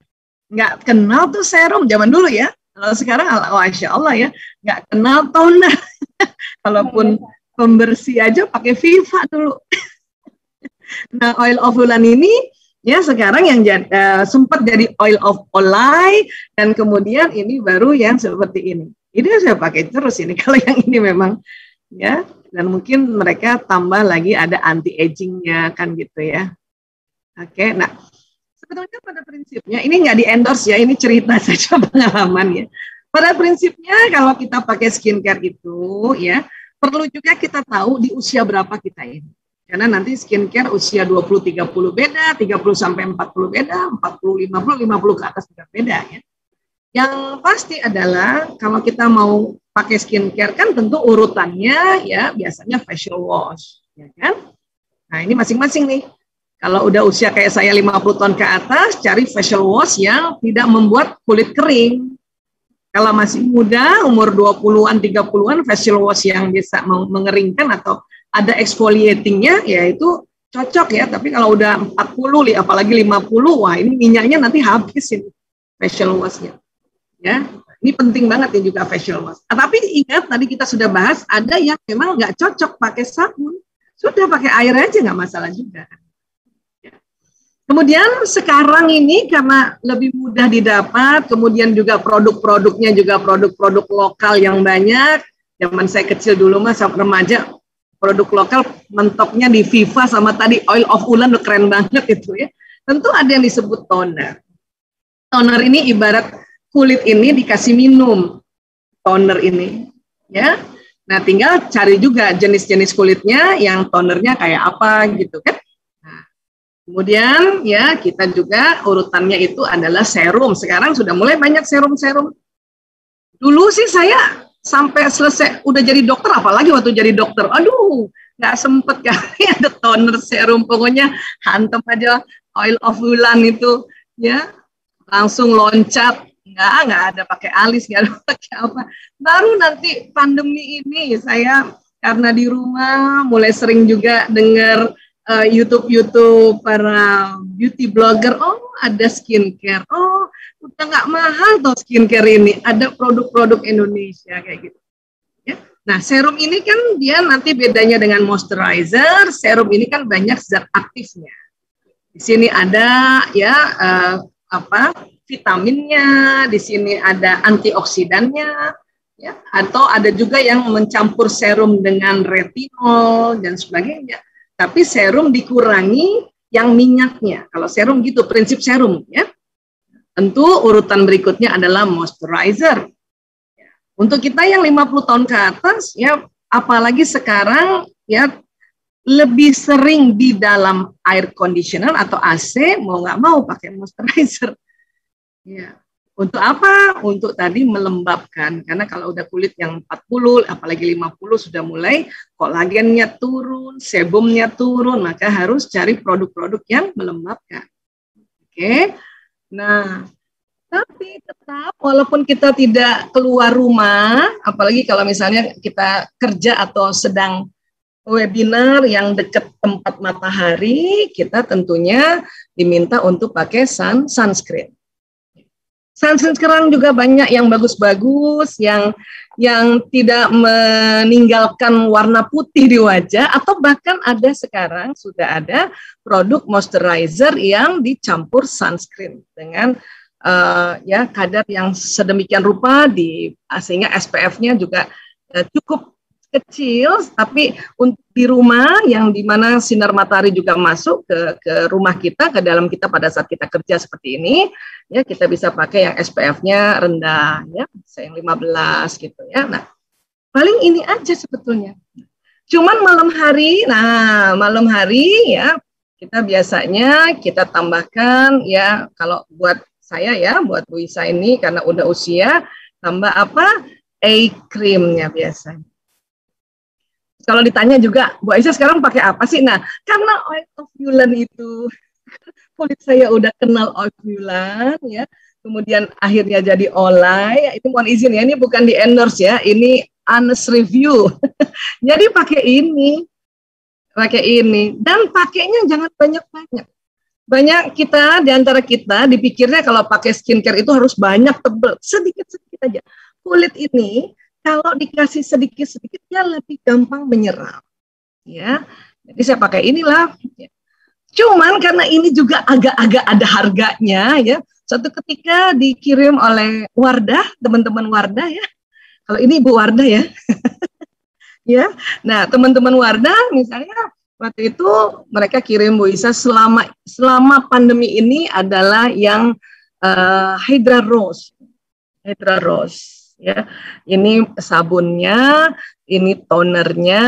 Nggak kenal tuh serum zaman dulu ya. Kalau sekarang, Masya Allah ya, nggak kenal toner. Kalaupun pembersih aja pakai Viva dulu. Nah, oil of Ulan ini ya sekarang yang sempat jadi oil of Olay, dan kemudian ini baru yang seperti ini. Ini saya pakai terus ini. Kalau yang ini memang ya, dan mungkin mereka tambah lagi ada anti agingnya kan gitu ya. Oke, nah sebetulnya pada prinsipnya ini nggak di endorse ya, ini cerita saja pengalaman ya. Pada prinsipnya kalau kita pakai skincare itu ya perlu juga kita tahu di usia berapa kita ini. Karena nanti skincare usia 20-30 beda, 30 sampai 40 beda, 40-50, 50 ke atas juga beda ya. Yang pasti adalah kalau kita mau pakai skincare kan tentu urutannya ya biasanya facial wash, ya kan? Nah ini masing-masing nih. Kalau udah usia kayak saya 50 tahun ke atas, cari facial wash yang tidak membuat kulit kering. Kalau masih muda, umur 20-an, 30-an, facial wash yang bisa mengeringkan atau ada exfoliatingnya, ya itu cocok ya. Tapi kalau udah 40, apalagi 50, wah ini minyaknya nanti habis ini facial washnya. Ya, ini penting banget ya juga facial wash. Tapi ingat tadi kita sudah bahas, ada yang memang nggak cocok pakai sabun, sudah pakai air aja nggak masalah juga. Ya. Kemudian sekarang ini karena lebih mudah didapat, kemudian juga produk-produknya juga produk-produk lokal yang banyak. Zaman saya kecil dulu mas, remaja, produk lokal mentoknya di Viva sama tadi oil of Ulan, udah keren banget itu ya. Tentu ada yang disebut toner. Toner ini ibarat kulit ini dikasih minum toner ini, ya. Nah, tinggal cari juga jenis-jenis kulitnya yang tonernya kayak apa gitu kan. Nah, kemudian ya kita juga urutannya itu adalah serum. Sekarang sudah mulai banyak serum-serum. Dulu sih saya sampai selesai udah jadi dokter, apalagi waktu jadi dokter, aduh nggak sempet kali ada toner serum, pokoknya hantem aja oil of Ulan itu ya langsung loncat, nggak ada pakai alis, nggak ada pakai apa. Baru nanti pandemi ini saya karena di rumah mulai sering juga dengar YouTube para beauty blogger, oh ada skincare, oh udah nggak mahal tuh skincare ini, ada produk-produk Indonesia kayak gitu. Ya. Nah serum ini kan dia nanti bedanya dengan moisturizer, serum ini kan banyak zat aktifnya. Di sini ada ya vitaminnya, di sini ada antioksidannya, ya, atau ada juga yang mencampur serum dengan retinol dan sebagainya. Tapi serum dikurangi yang minyaknya. Kalau serum gitu, prinsip serum ya. Tentu urutan berikutnya adalah moisturizer. Untuk kita yang 50 tahun ke atas, ya apalagi sekarang ya lebih sering di dalam air conditioner atau AC, mau nggak mau pakai moisturizer. Ya. Untuk apa? Untuk tadi melembabkan. Karena kalau udah kulit yang 40, apalagi 50 sudah mulai kolagennya turun, sebumnya turun, maka harus cari produk-produk yang melembabkan. Oke. Nah, tapi tetap walaupun kita tidak keluar rumah, apalagi kalau misalnya kita kerja atau sedang webinar yang dekat tempat matahari, kita tentunya diminta untuk pakai sunscreen. Sunscreen sekarang juga banyak yang bagus-bagus, yang tidak meninggalkan warna putih di wajah, atau bahkan ada sekarang sudah ada produk moisturizer yang dicampur sunscreen dengan ya kadar yang sedemikian rupa sehingga SPF-nya juga cukup kecil, tapi untuk di rumah yang dimana sinar matahari juga masuk ke rumah kita, ke dalam kita pada saat kita kerja seperti ini, ya kita bisa pakai yang SPF-nya rendah, ya, yang 15 gitu ya. Nah, paling ini aja sebetulnya. Cuman malam hari ya kita biasanya kita tambahkan ya, kalau buat saya ya, buat Bu Isa ini karena udah usia, tambah apa? Eye cream-nya biasanya. Kalau ditanya juga, Bu Aisyah sekarang pakai apa sih? Nah, karena oil of Ulan itu, kulit saya udah kenal oil of Ulan, ya. kemudian akhirnya jadi olay. Itu mohon izin ya, ini bukan di endorse ya, ini honest review. Jadi pakai ini dan pakainya jangan banyak-banyak. Banyak kita di antara kita dipikirnya kalau pakai skincare itu harus banyak, tebel, sedikit-sedikit aja. Kulit ini kalau dikasih sedikit-sedikit ya lebih gampang menyerap. Ya, jadi saya pakai inilah. Cuman karena ini juga agak-agak ada harganya ya. Suatu ketika dikirim oleh Wardah, teman-teman Wardah ya. Kalau ini Ibu Wardah ya. Ya. Nah, teman-teman Wardah misalnya waktu itu mereka kirim Bu Isa selama pandemi ini adalah yang Hydra Rose ya. Ini sabunnya, ini tonernya,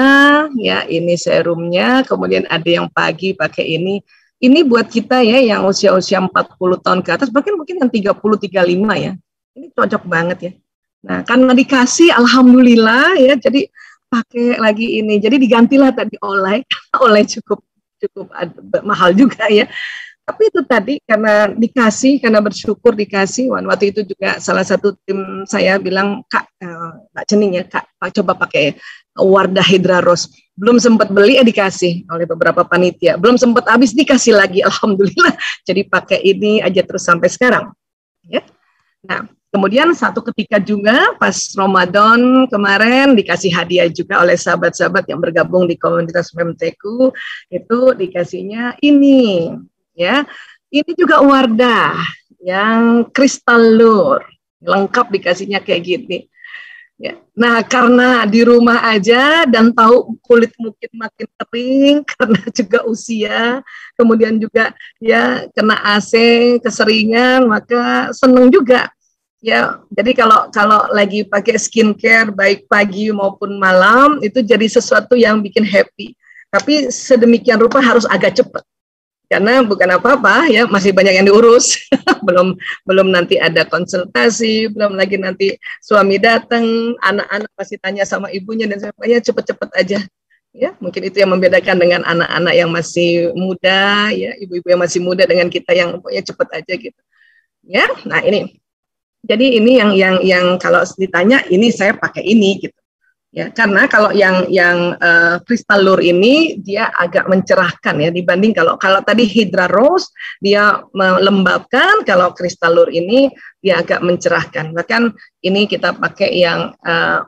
ya, ini serumnya, kemudian ada yang pagi pakai ini. Ini buat kita ya yang usia-usia 40 tahun ke atas, bahkan mungkin yang 30 35 ya. Ini cocok banget ya. Nah, karena dikasih alhamdulillah ya, jadi pakai lagi ini. Jadi digantilah tadi oleh cukup mahal juga ya. Tapi itu tadi karena dikasih, karena bersyukur dikasih. Waktu itu juga salah satu tim saya bilang, Kak, Mbak Cening ya, Kak, coba pakai Wardah Hydra Rose. Belum sempat beli dikasih oleh beberapa panitia. Belum sempat habis dikasih lagi, alhamdulillah. Jadi pakai ini aja terus sampai sekarang. Ya. Nah, kemudian satu ketika juga pas Ramadan kemarin dikasih hadiah juga oleh sahabat-sahabat yang bergabung di komunitas Memteku, itu dikasihnya ini ya. Ini juga Wardah yang kristal lur, lengkap dikasihnya kayak gini. Ya. Nah, karena di rumah aja dan tahu kulit mungkin makin kering karena juga usia, kemudian juga ya kena AC keseringan, maka seneng juga. Ya, jadi kalau lagi pakai skincare baik pagi maupun malam itu jadi sesuatu yang bikin happy. Tapi sedemikian rupa harus agak cepat. Karena bukan apa-apa ya, masih banyak yang diurus. belum nanti ada konsultasi, belum lagi nanti suami datang, anak-anak pasti tanya sama ibunya dan sebagainya, cepet-cepet aja. Ya, mungkin itu yang membedakan dengan anak-anak yang masih muda ya, ibu-ibu yang masih muda dengan kita yang pokoknya cepet aja gitu. Ya, nah ini. Jadi ini yang kalau ditanya ini saya pakai ini gitu. Ya, karena kalau yang kristal lur ini dia agak mencerahkan ya dibanding kalau tadi Hydra Rose dia melembabkan, kalau kristal lur ini dia agak mencerahkan. Bahkan ini kita pakai yang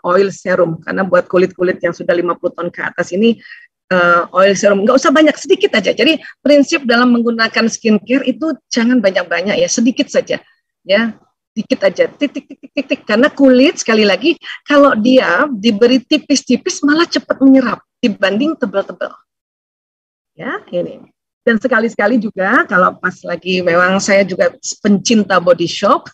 oil serum karena buat kulit-kulit yang sudah 50 tahun ke atas ini oil serum nggak usah banyak, sedikit aja. Jadi prinsip dalam menggunakan skincare itu jangan banyak-banyak ya, sedikit saja ya. Dikit aja, titik, karena kulit sekali lagi kalau dia diberi tipis-tipis malah cepat menyerap dibanding tebal-tebal. Ya, ini. Dan sekali-sekali juga kalau pas lagi, memang saya juga pencinta body shop,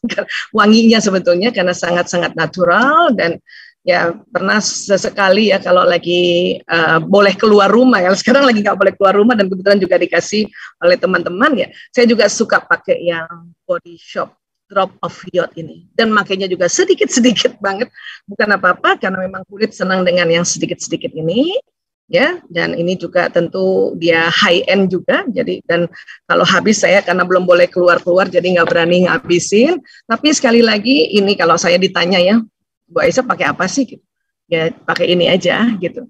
wanginya sebetulnya karena sangat-sangat natural, dan ya pernah sesekali ya kalau lagi boleh keluar rumah ya, sekarang lagi nggak boleh keluar rumah dan kebetulan juga dikasih oleh teman-teman ya, saya juga suka pakai yang body shop drop of iod ini, dan makanya juga sedikit-sedikit banget, bukan apa-apa karena memang kulit senang dengan yang sedikit-sedikit ini ya, dan ini juga tentu dia high end juga, jadi dan kalau habis saya karena belum boleh keluar-keluar jadi nggak berani ngabisin, tapi sekali lagi ini kalau saya ditanya ya, Bu Aisyah pakai apa sih gitu, ya pakai ini aja gitu.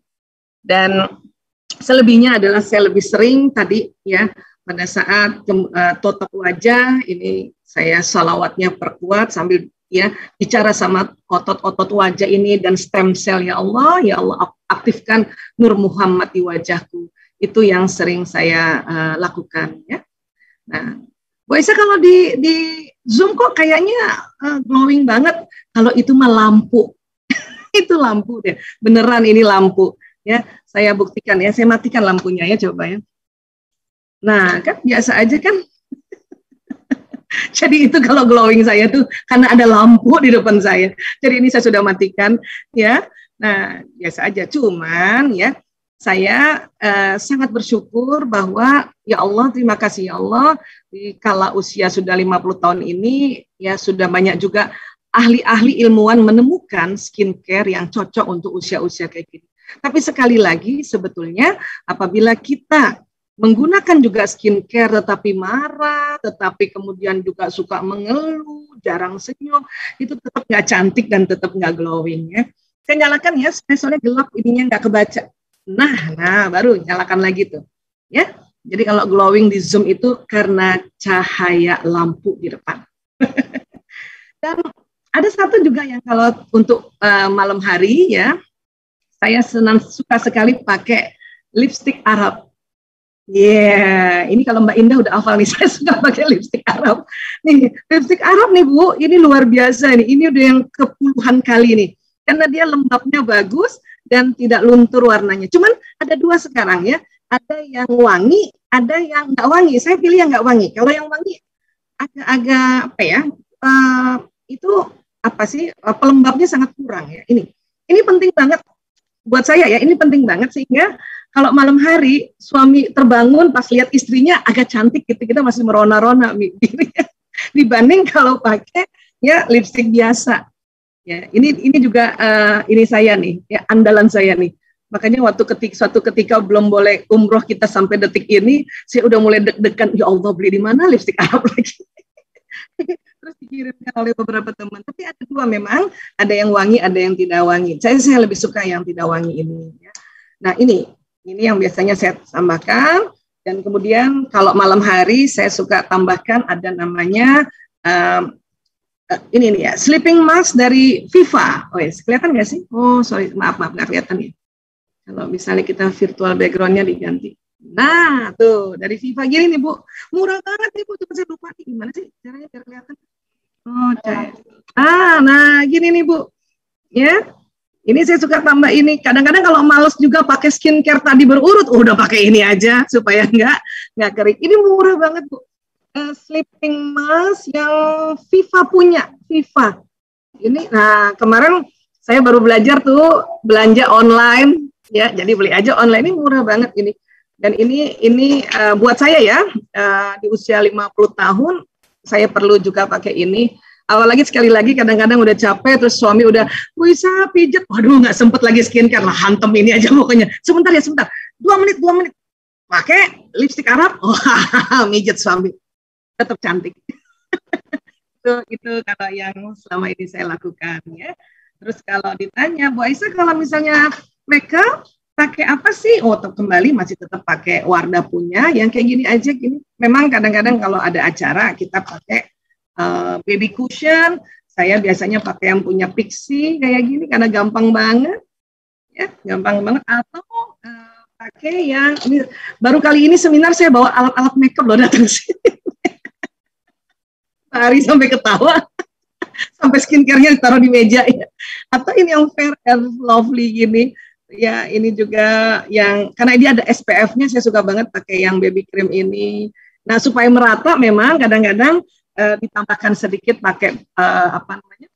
Dan selebihnya adalah saya lebih sering tadi ya pada saat totok wajah ini saya salawatnya perkuat sambil ya bicara sama otot-otot wajah ini dan stem cell, ya Allah aktifkan Nur Muhammad di wajahku. Itu yang sering saya lakukan ya. Nah, Bu Aisyah kalau di Zoom kok kayaknya glowing banget. Kalau itu mah lampu. Itu lampu deh. Beneran ini lampu ya. Saya buktikan ya, saya matikan lampunya ya coba ya. Nah, kan biasa aja kan. Jadi itu kalau glowing saya tuh karena ada lampu di depan saya. Jadi ini saya sudah matikan ya. Nah, biasa aja. Cuman ya saya sangat bersyukur bahwa ya Allah, terima kasih ya Allah, di kala usia sudah 50 tahun ini ya sudah banyak juga ahli-ahli ilmuwan menemukan skincare yang cocok untuk usia-usia kayak gini. Tapi sekali lagi sebetulnya apabila kita menggunakan juga skincare tetapi marah, tetapi kemudian juga suka mengeluh, jarang senyum, itu tetap nggak cantik dan tetap nggak glowing ya. Saya nyalakan ya, soalnya gelap ininya nggak kebaca. Nah, baru nyalakan lagi tuh. Ya, jadi kalau glowing di Zoom itu karena cahaya lampu di depan. Dan ada satu juga yang kalau untuk malam hari ya, saya suka sekali pakai lipstick Arab. Ini kalau Mbak Indah udah hafal nih, saya suka pakai lipstick Arab. Nih, lipstick Arab nih Bu, ini luar biasa nih. Ini udah yang ke-puluhan kali nih. Karena dia lembabnya bagus dan tidak luntur warnanya. Cuman ada dua sekarang ya. Ada yang wangi, ada yang nggak wangi. Saya pilih yang nggak wangi. Kalau yang wangi agak-agak apa ya? Itu apa sih? Pelembabnya sangat kurang ya. Ini penting banget buat saya ya. Ini penting banget sehingga kalau malam hari suami terbangun pas lihat istrinya agak cantik gitu, kita masih merona-rona dibanding kalau pakai ya lipstik biasa. Ya, ini juga ini saya nih, ya andalan saya nih. Makanya suatu ketika belum boleh umroh kita sampai detik ini, saya udah mulai deg-degan, ya Allah beli di mana lipstik Arab lagi. Terus dikirimkan oleh beberapa teman. Tapi ada dua memang, ada yang wangi, ada yang tidak wangi. Saya lebih suka yang tidak wangi ini. Ya. Nah ini yang biasanya saya tambahkan. Dan kemudian kalau malam hari saya suka tambahkan ada namanya ini nih ya, sleeping mask dari Viva. Oh ya, kelihatan nggak sih? Oh sorry, maaf nggak kelihatan ya. Kalau misalnya kita virtual backgroundnya diganti. Nah tuh dari Viva gini nih Bu, murah banget nih Bu. Coba saya lupa nih gimana sih caranya biar kelihatan. Oh nah gini nih Bu, ya. Ini saya suka tambah ini. Kadang-kadang kalau males juga pakai skincare tadi berurut, udah pakai ini aja supaya nggak kering. Ini murah banget Bu. Sleeping mask yang Viva punya, Viva. Ini, nah kemarin saya baru belajar tuh belanja online, ya. Jadi beli aja online, ini murah banget ini. Dan ini buat saya ya, di usia 50 tahun, saya perlu juga pakai ini. Apalagi sekali lagi kadang-kadang udah capek, terus suami udah, bisa pijet, waduh nggak sempet lagi skincare lah, hantem ini aja pokoknya. Sebentar, 2 menit, pakai lipstick Arab, mijet suami, tetap cantik. itu kalau yang selama ini saya lakukan ya. Terus kalau ditanya, Bu Aisyah kalau misalnya makeup pakai apa sih? Oh kembali masih tetap pakai Wardah punya, yang kayak gini aja gini. Memang kadang-kadang kalau ada acara kita pakai baby cushion, saya biasanya pakai yang punya Pixi kayak gini karena gampang banget, ya gampang banget. Atau pakai yang ini, baru kali ini seminar saya bawa alat-alat makeup loh datang sini. Hari sampai ketawa, sampai skincare-nya ditaruh di meja ya. Atau ini yang Fair and Lovely gini, ya ini juga yang karena dia ada SPF-nya, saya suka banget pakai yang baby cream ini. Nah supaya merata memang kadang-kadang ditambahkan sedikit pakai apa namanya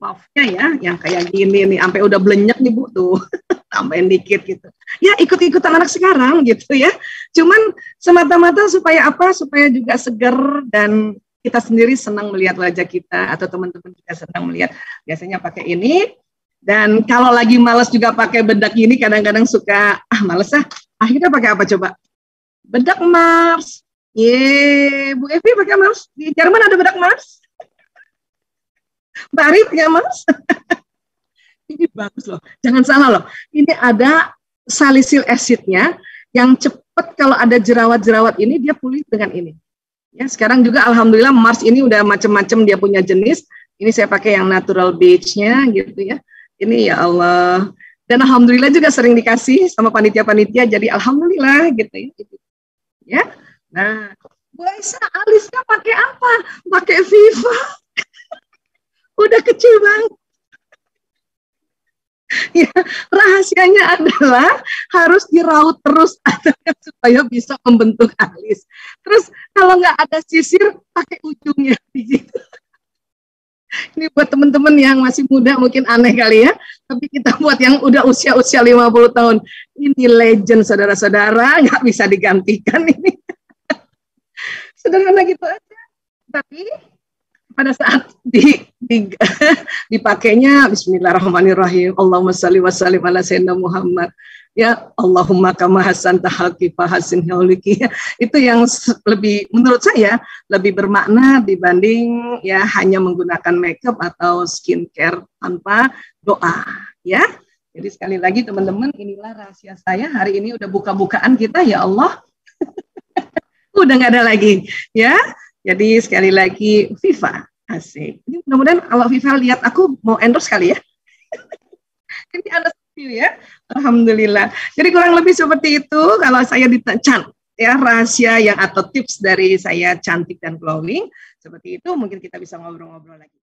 puff-nya ya, yang kayak gini nih, sampai udah blenyak nih Bu tuh, tambahin dikit gitu. Ya ikut-ikutan anak sekarang gitu ya. Cuman semata-mata supaya apa? Supaya juga seger dan kita sendiri senang melihat wajah kita atau teman-teman juga senang melihat. Biasanya pakai ini. Dan kalau lagi males juga pakai bedak gini, kadang-kadang suka males akhirnya pakai apa coba? Bedak Mars. Bu Evi pakai Mars. Di Jerman ada bedak Mars. Mbak Ari pakai Mars. Ini bagus loh. Jangan salah loh. Ini ada salicylic acid-nya yang cepat kalau ada jerawat-jerawat ini dia pulih dengan ini. Ya, sekarang juga alhamdulillah Mars ini udah macam-macam dia punya jenis. Ini saya pakai yang natural beige-nya gitu ya. Ini ya Allah. Dan alhamdulillah juga sering dikasih sama panitia-panitia, jadi alhamdulillah gitu ya. Nah, Bu Aisyah alisnya pakai apa? Pakai Viva. Udah kecil banget. Ya, rahasianya adalah harus diraut terus supaya bisa membentuk alis. Terus kalau nggak ada sisir, pakai ujungnya gitu. Ini buat teman-teman yang masih muda mungkin aneh kali ya, tapi kita buat yang udah usia-usia 50 tahun, ini legend saudara-saudara, nggak bisa digantikan ini. Sederhana gitu aja. Tapi pada saat dipakainya Bismillahirrahmanirrahim. Allahumma shalli wa sallim ala sayyidina Muhammad. Ya Allahumma kama hasan tahaqi fahasin hauliki. Itu yang lebih, menurut saya lebih bermakna dibanding ya hanya menggunakan makeup atau skincare tanpa doa, ya. Jadi sekali lagi teman-teman, inilah rahasia saya hari ini. Udah buka-bukaan kita, ya Allah. Udah nggak ada lagi, ya. Jadi sekali lagi Viva, asik. Ini mudah-mudahan kalau Viva lihat aku mau endorse kali ya. Ini ada ya. Alhamdulillah. Jadi kurang lebih seperti itu kalau saya ditanya ya rahasia yang atau tips dari saya cantik dan glowing seperti itu, mungkin kita bisa ngobrol-ngobrol lagi.